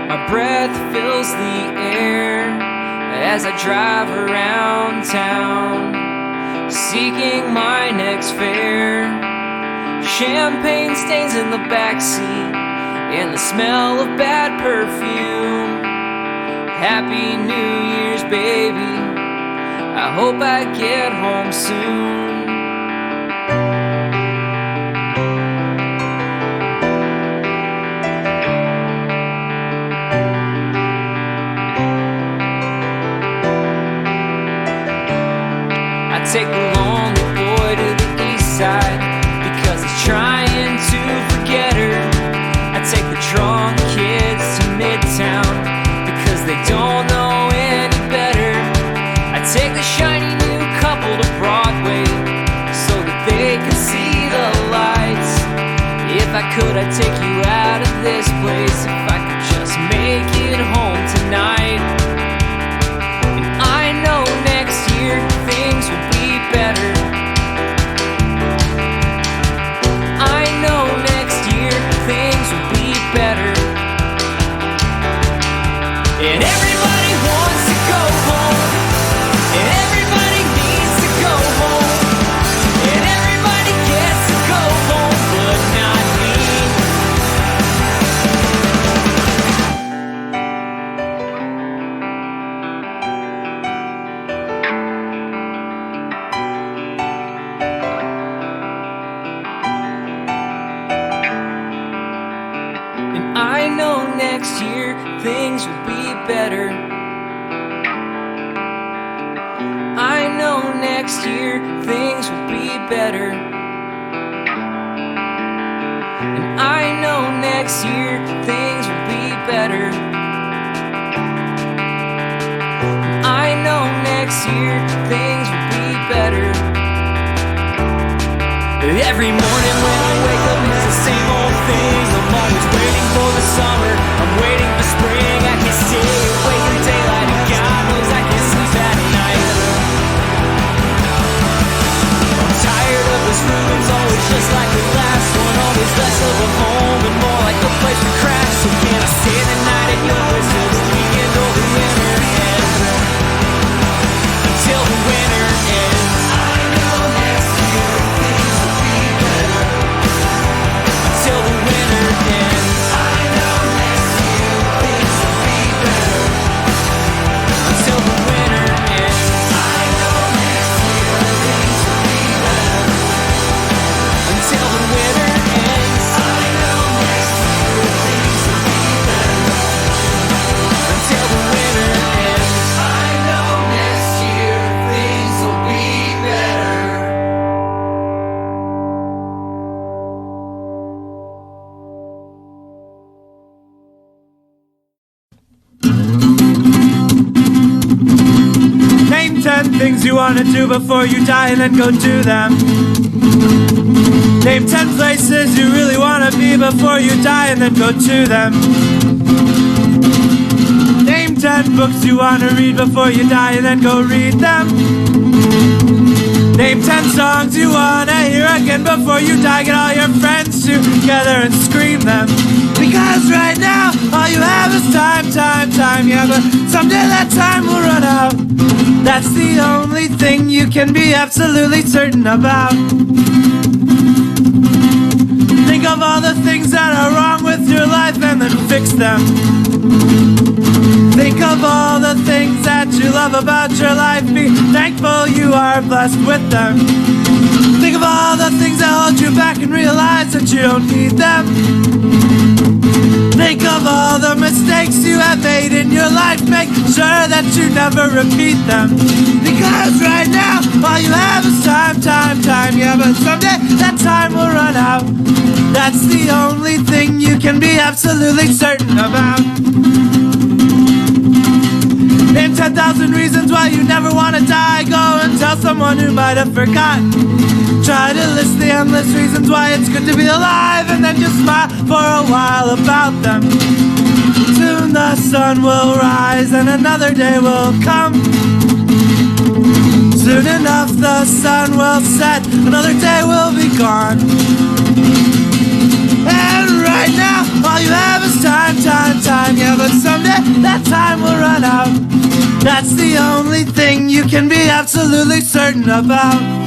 My breath fills the air as I drive around town, seeking my next fare. Champagne stains in the backseat and the smell of bad perfume. Happy New Year's, baby. I hope I get home soon. I take the lonely boy to the east side because he's trying to forget her. I take the drunk kids to Midtown because they don't know any better. I take the shiny new couple to Broadway so that they can see the lights. If I could, I'd take you out of this place if I could just make it home tonight. And I know next year things will be better. I know next year things will be better. And everybody wants to go home. And everybody needs to go home. And everybody gets to go home, but not me. And I know next year things will be better. I know next year things will be better. And I know next year things will be better. And I know next year things will be better. Every morning when I wake up it's the same old thing. I'm always waiting for the summer, I'm waiting for spring. I can stay awake in daylight and God knows I can sleep at night. I'm tired of this room, it's always just like the last one. Always less of a home and more like a place to crash. So can I stay the night at your place till the weekend or the winter ends? Until the winter ends. I know next year things will be better. Until the winter ends. I know next year things will be better. Until the winter ends. I know next year things will be better. Until the winter ends. I know next year things will be better. Until the winter ends. I know next year things will be better. Name 10 things you want to do before you die and then go do them. Name 10 places you really want to be before you die and then go to them. Name 10 books you want to read before you die and then go read them. Name 10 songs you want to hear again before you die. Get all your friends together and scream them. Because right now all you have is time, time, time. Yeah, but someday that time will run out. That's the only thing you can be absolutely certain about. Think of all the things that are wrong with your life and then fix them. Think of all the things that you love about your life. Be thankful you are blessed with them. Think of all the things that hold you back and realize that you don't need them. Think of all the mistakes you have made in your life. Make sure that you never repeat them. Because right now, all you have is time, time, time. Yeah, but someday that time will run out. That's the only thing you can be absolutely certain about. Name 10,000 reasons why you never want to die. Go and tell someone who might have forgotten. Try to list the endless reasons why it's good to be alive, and then just smile for a while about them. Soon the sun will rise and another day will come. Soon enough the sun will set, another day will be gone. And our time will run out. That's the only thing you can be absolutely certain about.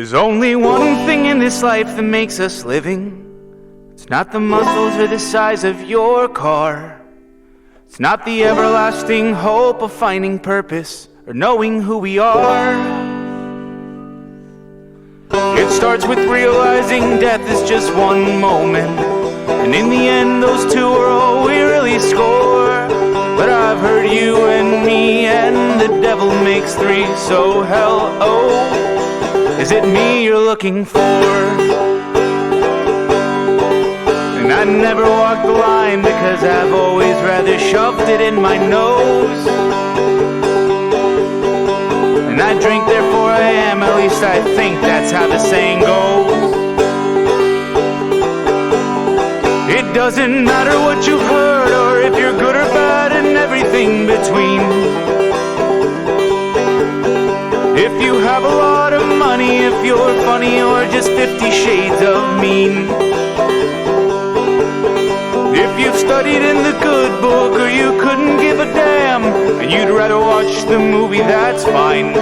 There's only one thing in this life that makes us living. It's not the muscles or the size of your car. It's not the everlasting hope of finding purpose or knowing who we are. It starts with realizing death is just one moment, and in the end those two are all we really score. But I've heard you and me and the devil makes three, so hell oh, is it me you're looking for? And I never walk the line because I've always rather shoved it in my nose. And I drink therefore I am, at least I think that's how the saying goes. It doesn't matter what you've heard or if you're good or bad and everything between. If you have a lot of money, if you're funny or just 50 shades of mean. If you've studied in the good book or you couldn't give a damn and you'd rather watch the movie, that's fine.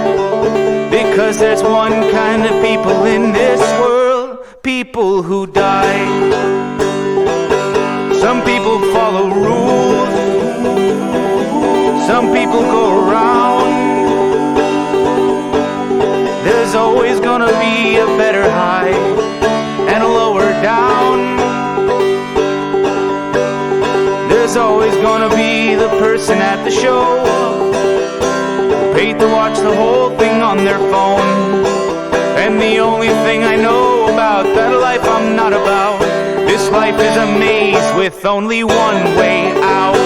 Because there's one kind of people in this world, people who die. Some people follow rules, some people go around. There's always gonna be a better high and a lower down. There's always gonna be the person at the show who paid to watch the whole thing on their phone. And the only thing I know about that life I'm not about, this life is a maze with only one way out.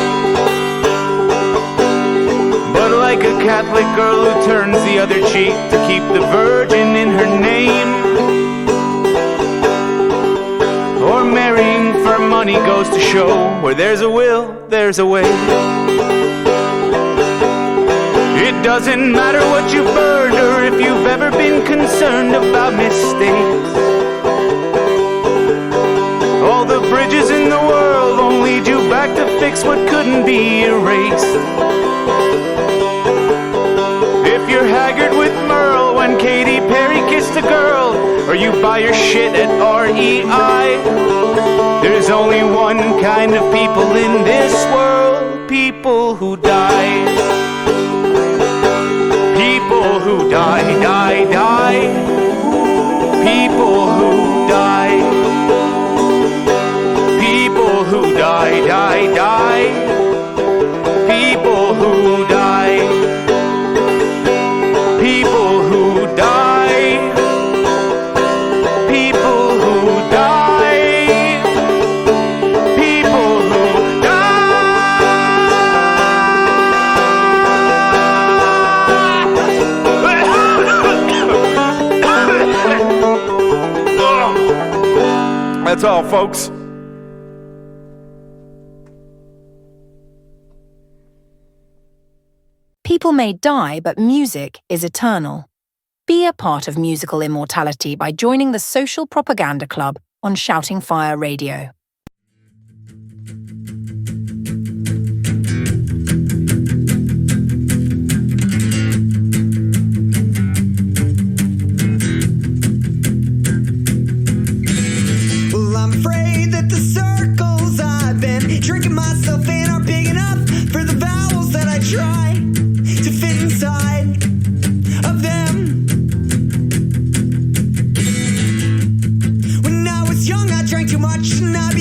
But like a Catholic girl who turns the other cheek to keep the virgin in her name, or marrying for money goes to show, where there's a will, there's a way. It doesn't matter what you burned or if you've ever been concerned about mistakes. All the bridges in the world won't lead you back to fix what couldn't be erased. If you're haggard with Merle when Katy Perry kissed a girl, or you buy your shit at REI, there's only one kind of people in this world, people who die. People who die, die, die. People who die. People who die, die, die. People who die. People who die. People who die. People who die. That's all, folks. People may die, but music is eternal. Be a part of musical immortality by joining the Social Propaganda Club on Shouting Fire Radio. Well, I'm afraid that the circles I've been drinking myself in are big enough for the vowels that I try to fit inside of them. When I was young, I drank too much and I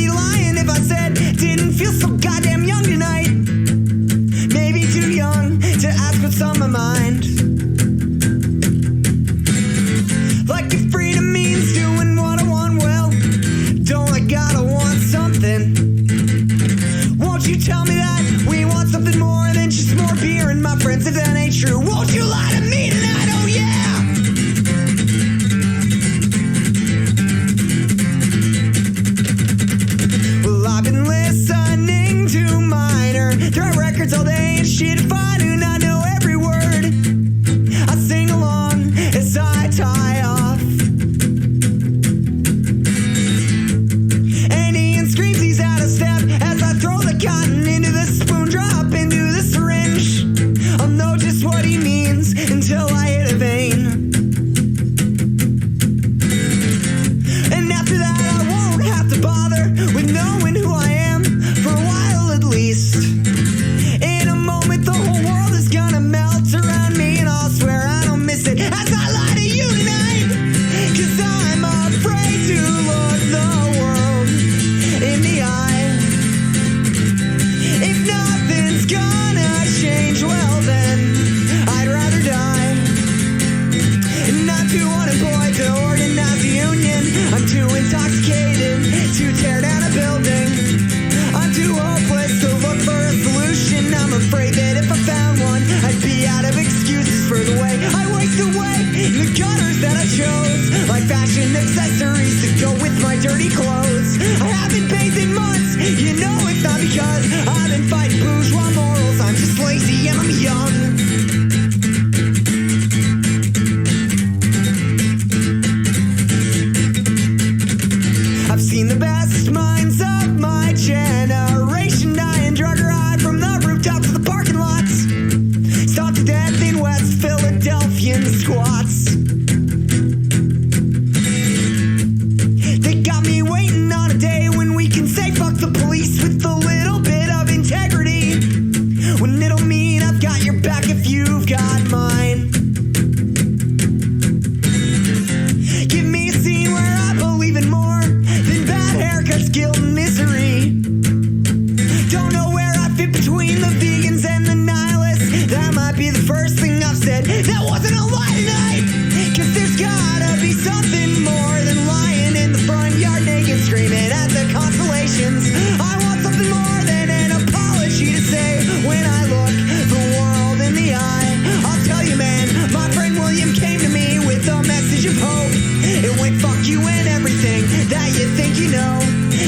knowing fuck you and everything that you think you know.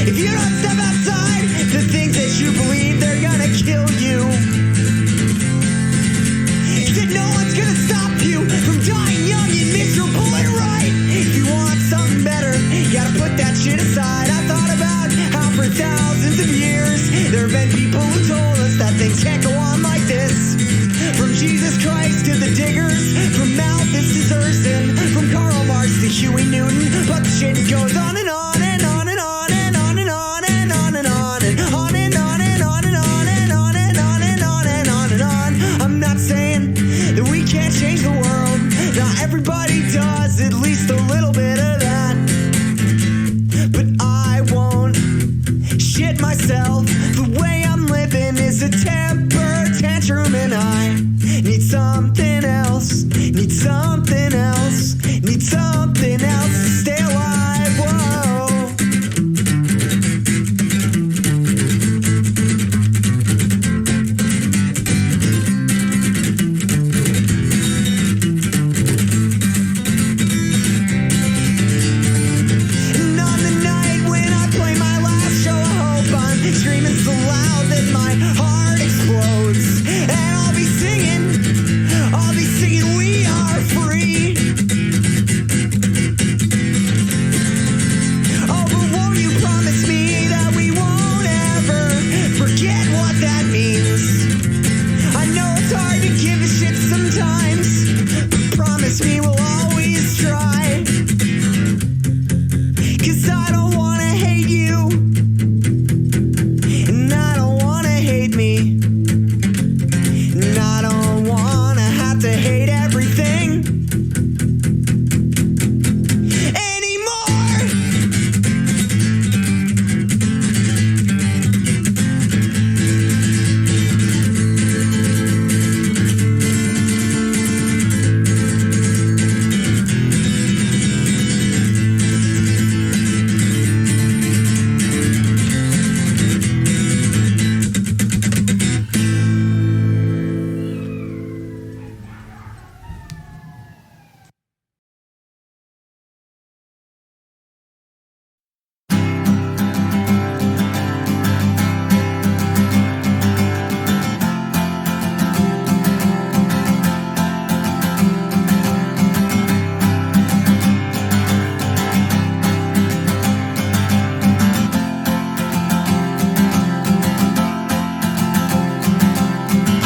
If you don't step outside the things that you believe, they're gonna kill you. Said no one's gonna stop you from dying young and miserable and right. If you want something better, you gotta put that shit aside. I thought about how for thousands of years there have been people who told us that things can't go on like this. From Jesus Christ to the diggers, from Malthus to Thurston, from Karl Marx to Huey Newton. But the shit goes on and on and on and on and on and on and on and on and on and on and on and on and on and on and on and on and on. I'm not saying that we can't change the world. Not everybody does, at least a little bit of that. But I won't shit myself. The way I'm living is a temper tantrum, and I need something else. Need something else. Need something else to stay alive. Whoa. And on the night when I play my last show of hope, I'm screaming so loud that my heart explodes. And I'll be singing, we are free. Oh, but won't you promise me that we won't ever forget what that means? I know it's hard to give a shit sometimes, but promise me we'll always try. 'Cause I don't wanna hate you, and I don't wanna hate me, and I don't wanna have to hate everything anymore.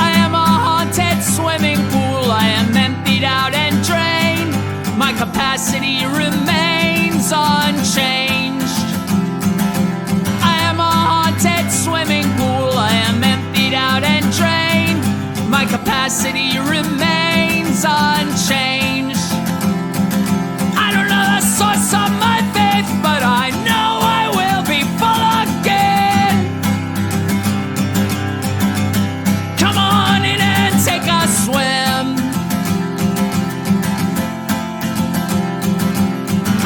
I am a haunted swimming pool. I am emptied out and drained. My capacity remains unchanged. I am a haunted swimming pool. I am emptied out and drained. My capacity remains unchanged. I don't know the source of my faith, but I know I will be full again. Come on in and take a swim.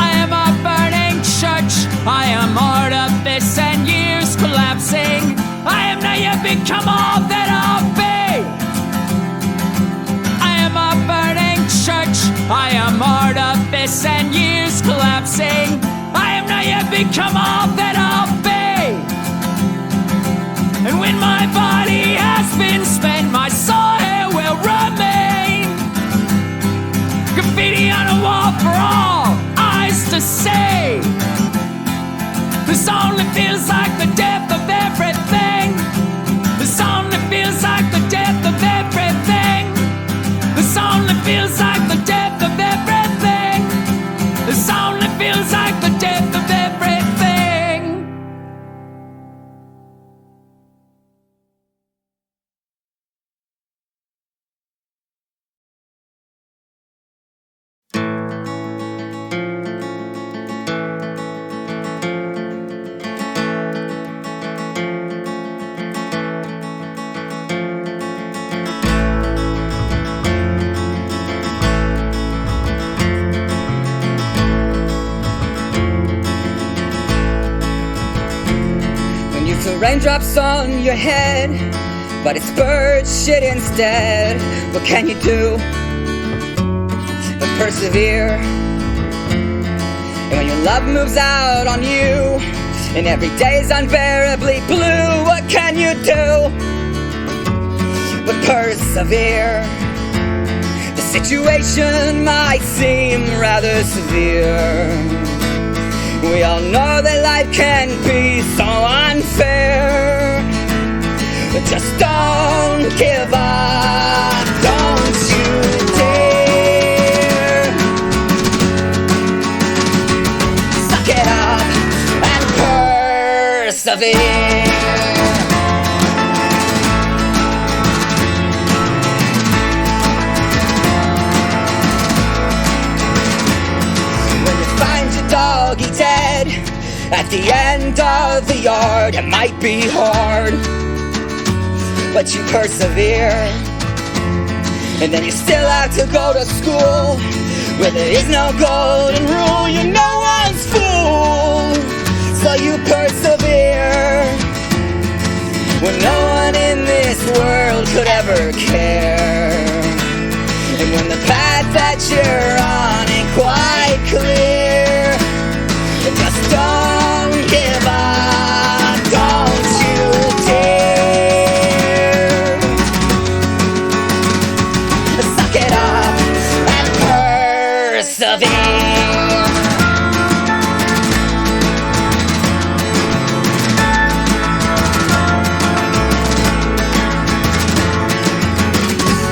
I am a burning church. I am artifice and years collapsing. I am not yet become all that I'll be. I am a burning church. I am artifice and years collapsing. I am not yet become all that I'll be. And when my body has been spent, my soul here will remain. Graffiti on a wall for all eyes to see. This only feels like the death of everything. This only feels like the death of everything. This only feels like the death of everything. This only feels like the death of everything. feel raindrops on your head, but it's bird shit instead. What can you do but persevere And when your love moves out on you, and every day's unbearably blue, what can you do but persevere? The situation might seem rather severe. We all know that life can be so unfair. But just don't give up, don't you dare. Suck it up and persevere. When you find your doggy dead at the end of the yard, it might be hard, but you persevere. And then you still have to go to school where there is no golden rule. You're no one's fool, so you persevere when no one in this world could ever care. And when the path that you're on ain't quite clear, just don't give up, don't you dare. Suck it up and persevere.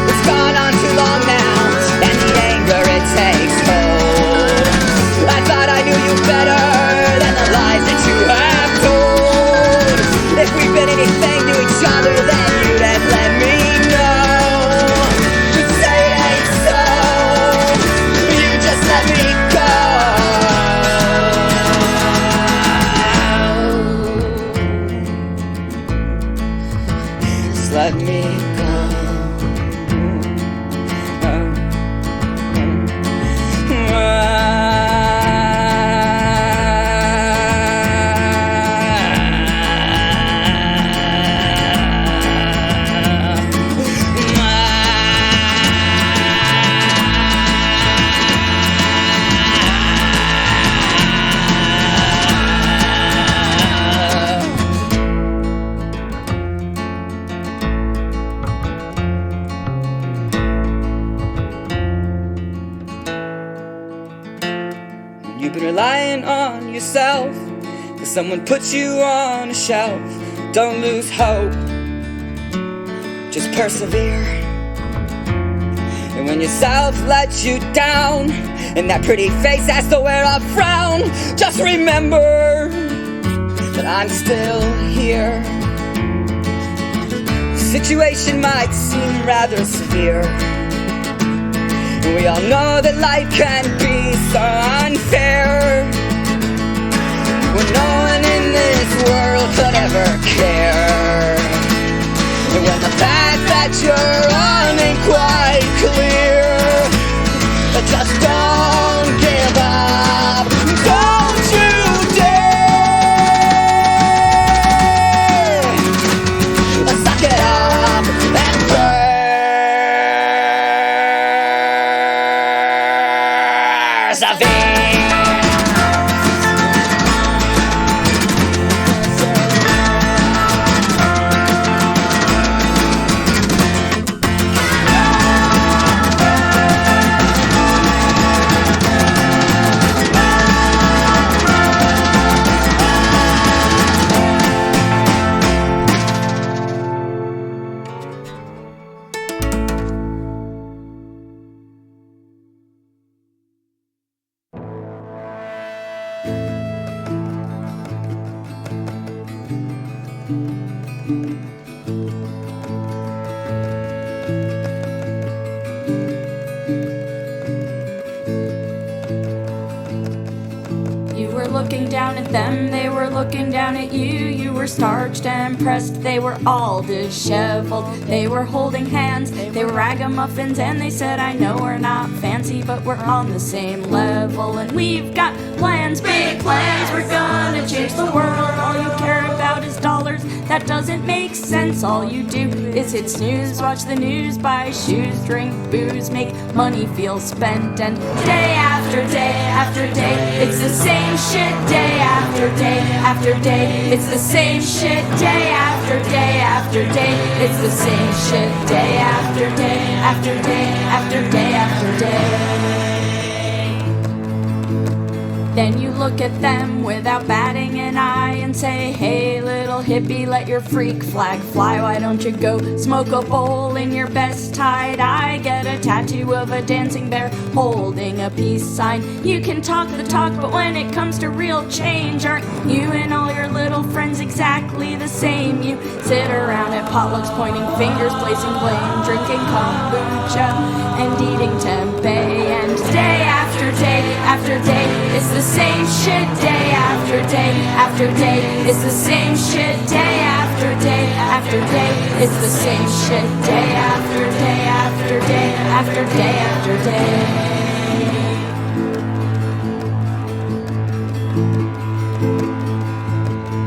It's gone on too long now, and the anger it takes hold. I thought I knew you better than the lies that you have told. If we've been anything to each other, then you'd have let me know. You say it ain't so, you just let me go. Just let me go. You've been relying on yourself, 'cause someone put you on a shelf. Don't lose hope, just persevere. And when yourself lets you down, and that pretty face has to wear a frown, just remember that I'm still here. The situation might seem rather severe, and we all know that life can be so unfair, when no one in this world could ever care. And when the path that you're on ain't quite clear, just don't give up, don't you dare. Suck it up and persevere. Looking down at them, they were looking down at you. You were starched and pressed, they were all disheveled. They were holding hands, they were ragamuffins, and they said, I know we're not fancy, but we're on the same level. And we've got plans, big plans, we're gonna change the world. All you care about is dollars, that doesn't make sense. All you do is hit snooze, watch the news, buy shoes, drink booze, make money feel spent. And day after day after day. It's the same shit day after day after day. It's the same shit day after day after day. It's the same shit day after day after day after day after day. Then you look at them without batting an eye and say, hey little hippie, let your freak flag fly. Why don't you go smoke a bowl in your best tie-dye? Get a tattoo of a dancing bear holding a peace sign. You can talk the talk, but when it comes to real change, aren't you and all your little friends exactly the same? You sit around at potlucks pointing fingers, placing blame, drinking kombucha and eating tempeh. And day after day after day, it's the same shit day after day after day. It's the same shit day after day after day. It's the same shit day after day after day after day after day.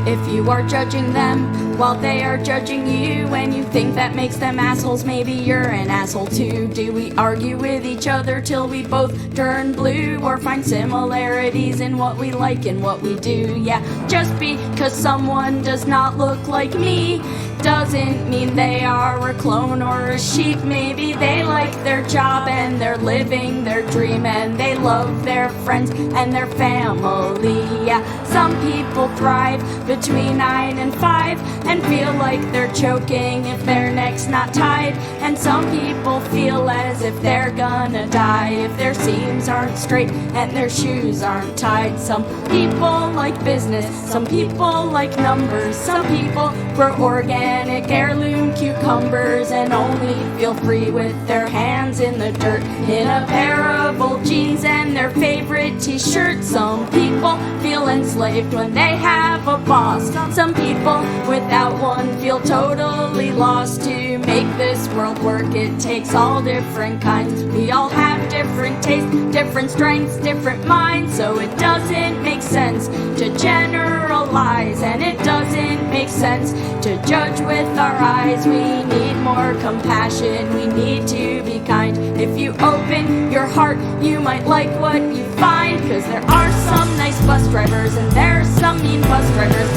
If you are judging them while they are judging you, and you think that makes them assholes, maybe you're an asshole too. Do we argue with each other till we both turn blue, or find similarities in what we like and what we do? Yeah, just because someone does not look like me doesn't mean they are a clone or a sheep. Maybe they like their job and they're living their dream, and they love their friends and their family. Yeah, some people thrive between 9 and 5 and feel like they're choking if their neck's not tied. And some people feel as if they're gonna die if their seams aren't straight and their shoes aren't tied. Some people like business, some people like numbers, some people grow organic heirloom cucumbers and only feel free with their hands in the dirt in a pair of old jeans and their favorite t-shirt. Some people feel enslaved when they have a boss. Some people without one feel totally lost. To make this world work, it takes all different kinds. We all have different tastes, different strengths, different minds. So it doesn't make sense to generalize, and it doesn't make sense to judge with our eyes. We need more compassion, we need to be kind. If you open your heart, you might like what you find. Cause there are some nice bus drivers and there are some mean bus drivers.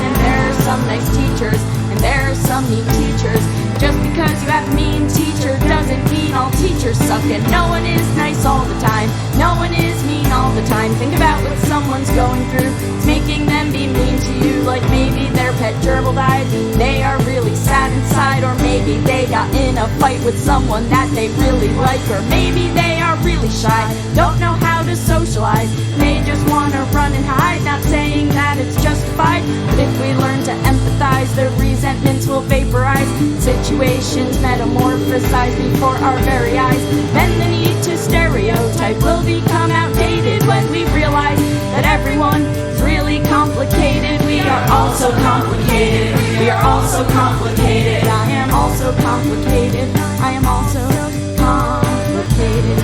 And there are some nice teachers and there are some mean teachers. Just because you have a mean teacher doesn't mean all teachers suck. And no one is nice all the time, no one is mean all the time. Think about what someone's going through, it's making them be mean to you. Like maybe their pet gerbil died, they are really sad inside. Or maybe they got in a fight with someone that they really like. Or maybe they are really shy, don't know how to socialize, they just want to run and hide. Not saying that it's justified, but if we learn to empathize, their resentments will vaporize. Situations metamorphosize before our very eyes. Then the need to stereotype will become outdated when we realize that everyone is really complicated. We are all so complicated. We are all so complicated. I am also complicated. I am also complicated.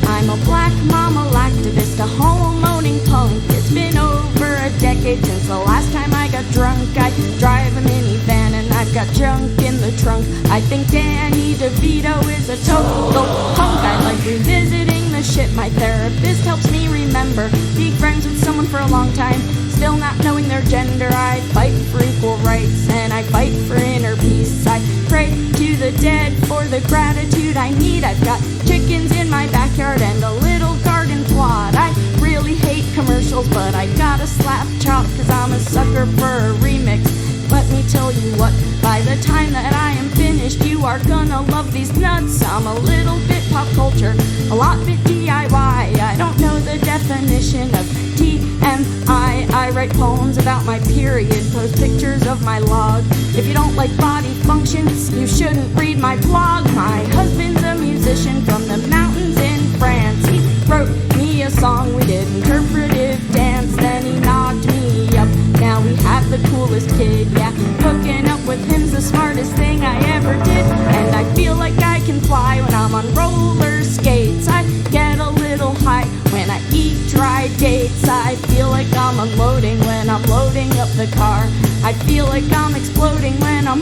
I'm a black mama activist, a homo-moaning punk. It's been over a decade since the last time I got drunk. I drive a minivan and I've got junk in the trunk. I think Danny DeVito is a total punk. I like revisiting the shit my therapist helps me remember. Being friends with someone for a long time, still not knowing their gender. I fight for equal rights and I fight for inner peace. I pray to the dead for the gratitude I need. I've got chickens in my backyard and a little garden plot. I really hate commercials, but I gotta slap chop cause I'm a sucker for a remix. Let me tell you what, by the time that I am finished, you are gonna love these nuts. I'm a little bit pop culture, a lot bit DIY. I don't know the definition of TMI. I write poems about my period, post pictures of my log. If you don't like body functions, you shouldn't read my blog. My husband's a musician from the mountains in France. He wrote me a song, we did interpretive dance, then he knocked me up. Now we have the coolest kid, yeah. Hooking up with him's the smartest thing I ever did. And I feel like I can fly when I'm on roller skates. I get a little high when I eat dry dates. I feel like I'm unloading when I'm loading up the car. I feel like I'm exploding when I'm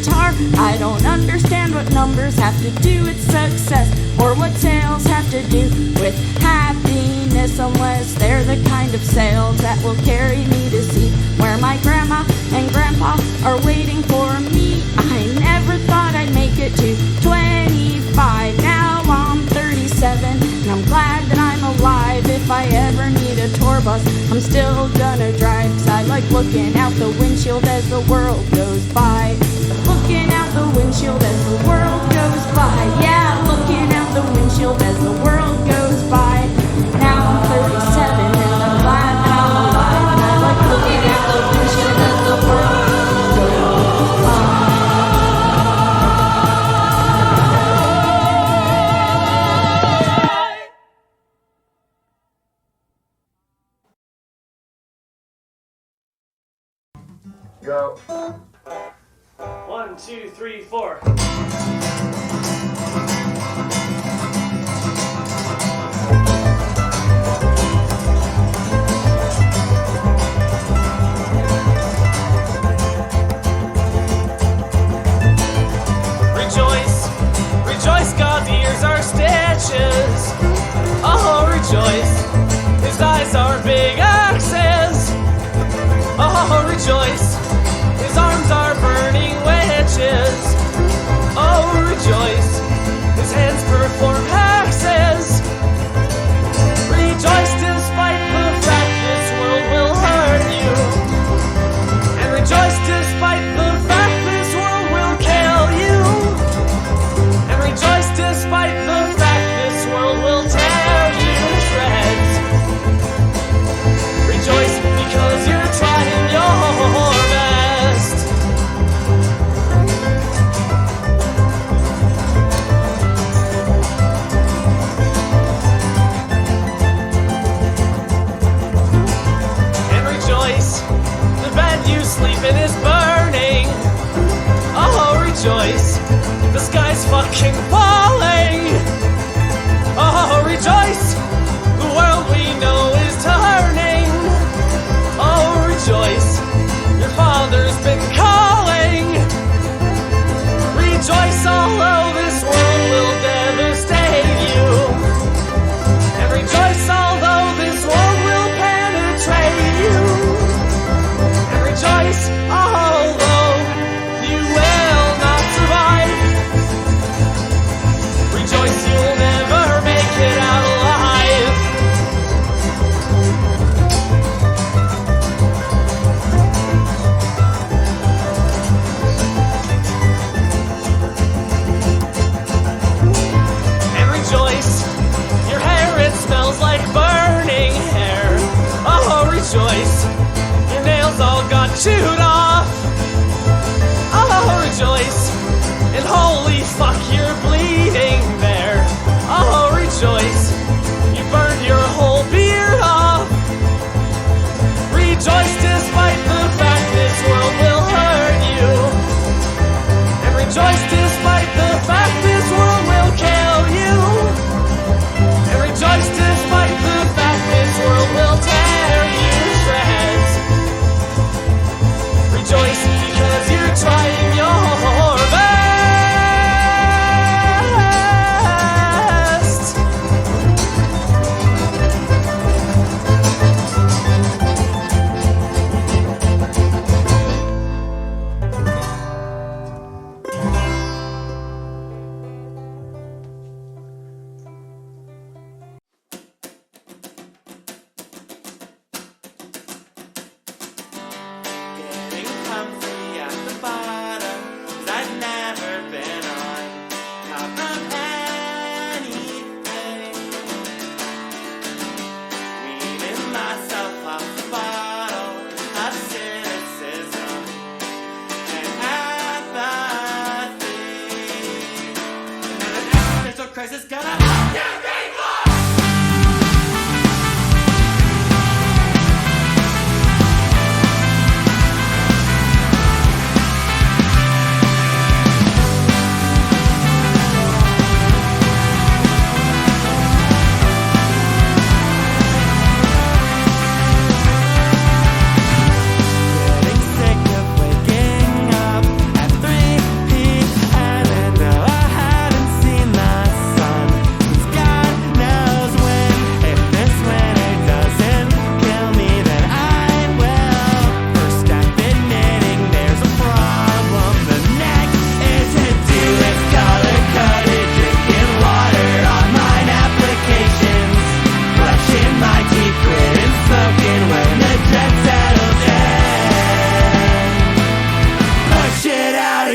guitar. I don't understand what numbers have to do with success, or what sales have to do with happiness, unless they're the kind of sales that will carry me to see where my grandma and grandpa are waiting for me. I never thought I'd make it to 25. Now I'm 37, and I'm glad that I'm alive. If I ever need a tour bus, I'm still gonna drive, 'cause I like looking out the windshield as the world goes by. Looking out the windshield as the world goes by. Yeah, looking out the windshield as the world goes by. Now I'm 37 and I'm glad that I'm alive, and I like looking out the windshield as the world goes by. Go. 1, 2, 3, 4. Rejoice, rejoice, God's ears are stitches. Oh, rejoice, his eyes are big axes. Oh, rejoice, his arms are burning witches. Oh, rejoice, his hands perform hexes. Rejoice despite the fact this world will hurt you. And rejoice despite the fact this world will kill you. And rejoice despite the fact this world will tear you to shreds. Rejoice because you're trying your best. And rejoice, the bed you sleep in is burning. Oh, rejoice, the sky's fucking falling. Oh, rejoice, the world we know is turning. Oh, rejoice, your father's been calling. Rejoice, although this world will devastate you. And rejoice, although this world will penetrate you. And rejoice, although you will not survive. Rejoice, you'll never make it out alive. And rejoice, your hair, it smells like burning hair. Oh, rejoice, your nails all got chewed off. Oh, rejoice, and holy fuck, you're bleeding there. Oh, rejoice, you burned your whole beard off. Rejoice despite the fact this world will hurt you. And rejoice despite the fact this world will kill you. And rejoice despite the fact this world will tear you to shreds. Rejoice because you're trying your best.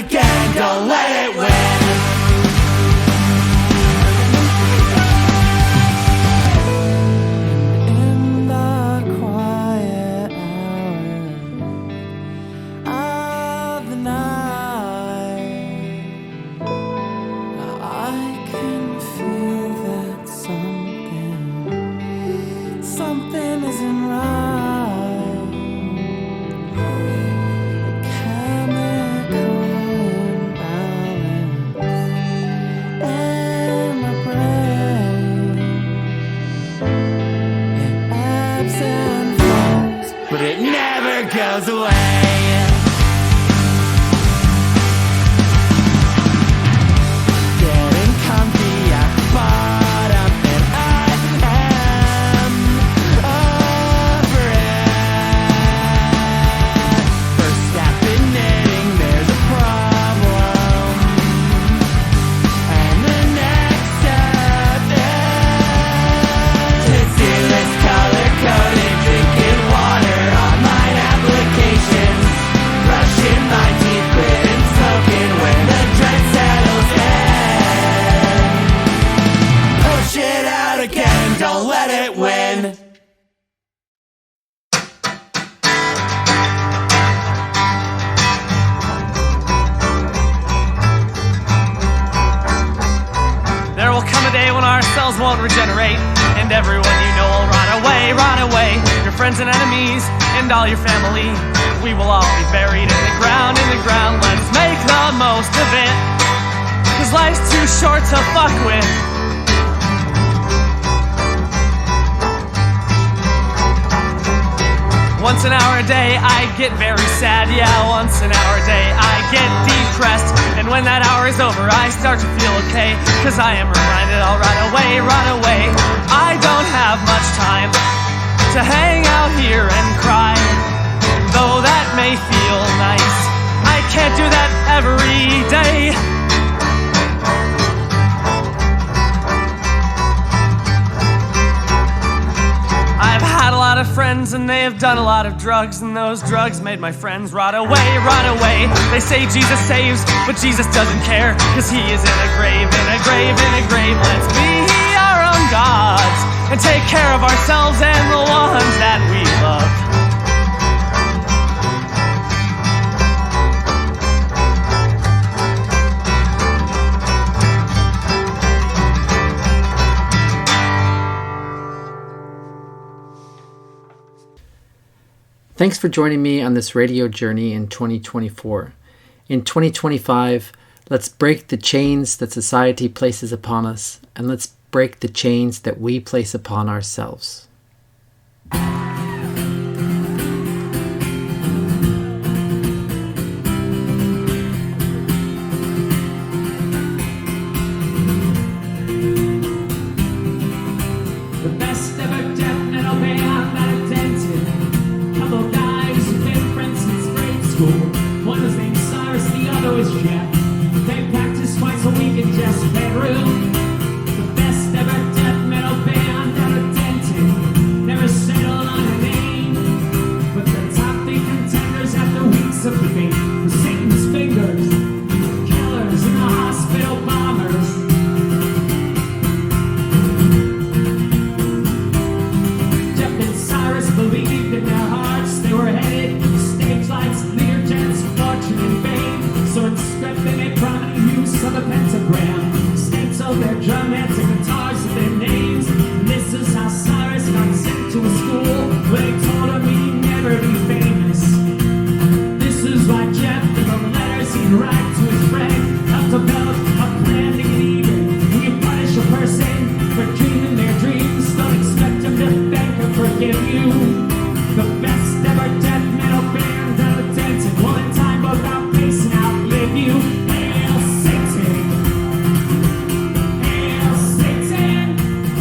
again, don't let it win. In the quiet hours of the night, I can feel that something isn't right. A chemical imbalance in my brain. It ebbs and flows, but it never goes away. Getting comfy at the bottom, and I am over it. First step admitting there's a problem, and the next step is to do this color-coded drinking water online applications, brushing my teeth, quitting smoking when the dread settles in. Push it out again, don't let it win. There will come a day when our cells won't regenerate, and everyone you know will run away, run away. Your friends and enemies, and all your family. We will all be buried in the ground, in the ground. Let's make the most of it, 'cause life's too short to fuck with. Once an hour a day, I get very sad. Yeah, once an hour a day, I get depressed. And when that hour is over, I start to feel okay, 'cause I am reminded I'll run away, run away. I don't have much time to hang out here and cry, though that may feel nice. I can't do that every day. I've had a lot of friends and they have done a lot of drugs, and those drugs made my friends rot away, rot away. They say Jesus saves, but Jesus doesn't care, 'cause he is in a grave, in a grave, in a grave. Let's be our own gods and take care of ourselves and the ones that we love. Thanks for joining me on this radio journey in 2024. In 2025, let's break the chains that society places upon us, and let's break the chains that we place upon ourselves. The best ever death metal band that invented. Couple guys who've been friends since grade school. One was named Cyrus, the other was Jeff. They practiced twice a week in Jeff's bedroom. The best ever death metal band that invented. Never settled on a name, but the top 3 contenders after weeks of debate were Satan's Fingers, Killers, and the Hospital Bombers. Jeff and Cyrus believed in their hearts they were headed for stage lights, Learjets, fortune, and fame. So instead they made prominent use of a pentagram, stenciled their drum heads and guitars with their names. And this is how Cyrus got sent to a school where they told him he'd never be famous. This is why Jeff, in the letters he'd write to his friend, helped develop a plan to get even. When you punish a person for dreaming their dreams, don't expect them to beg or forgive you. The best ever death metal band that invented will in time both outpace and outlive you. Hail Satan! Hail Satan!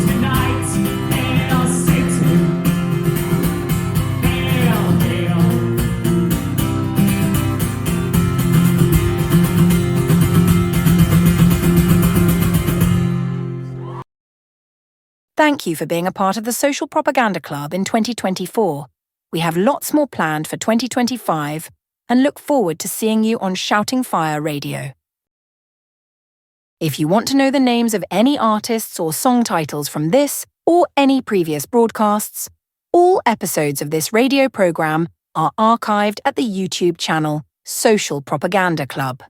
Tonight, hail Satan! Hail, hail! Thank you for being a part of the Social Propaganda Club in 2024. We have lots more planned for 2025, and look forward to seeing you on Shouting Fire Radio. If you want to know the names of any artists or song titles from this or any previous broadcasts, all episodes of this radio program are archived at the YouTube channel Social Propaganda Club.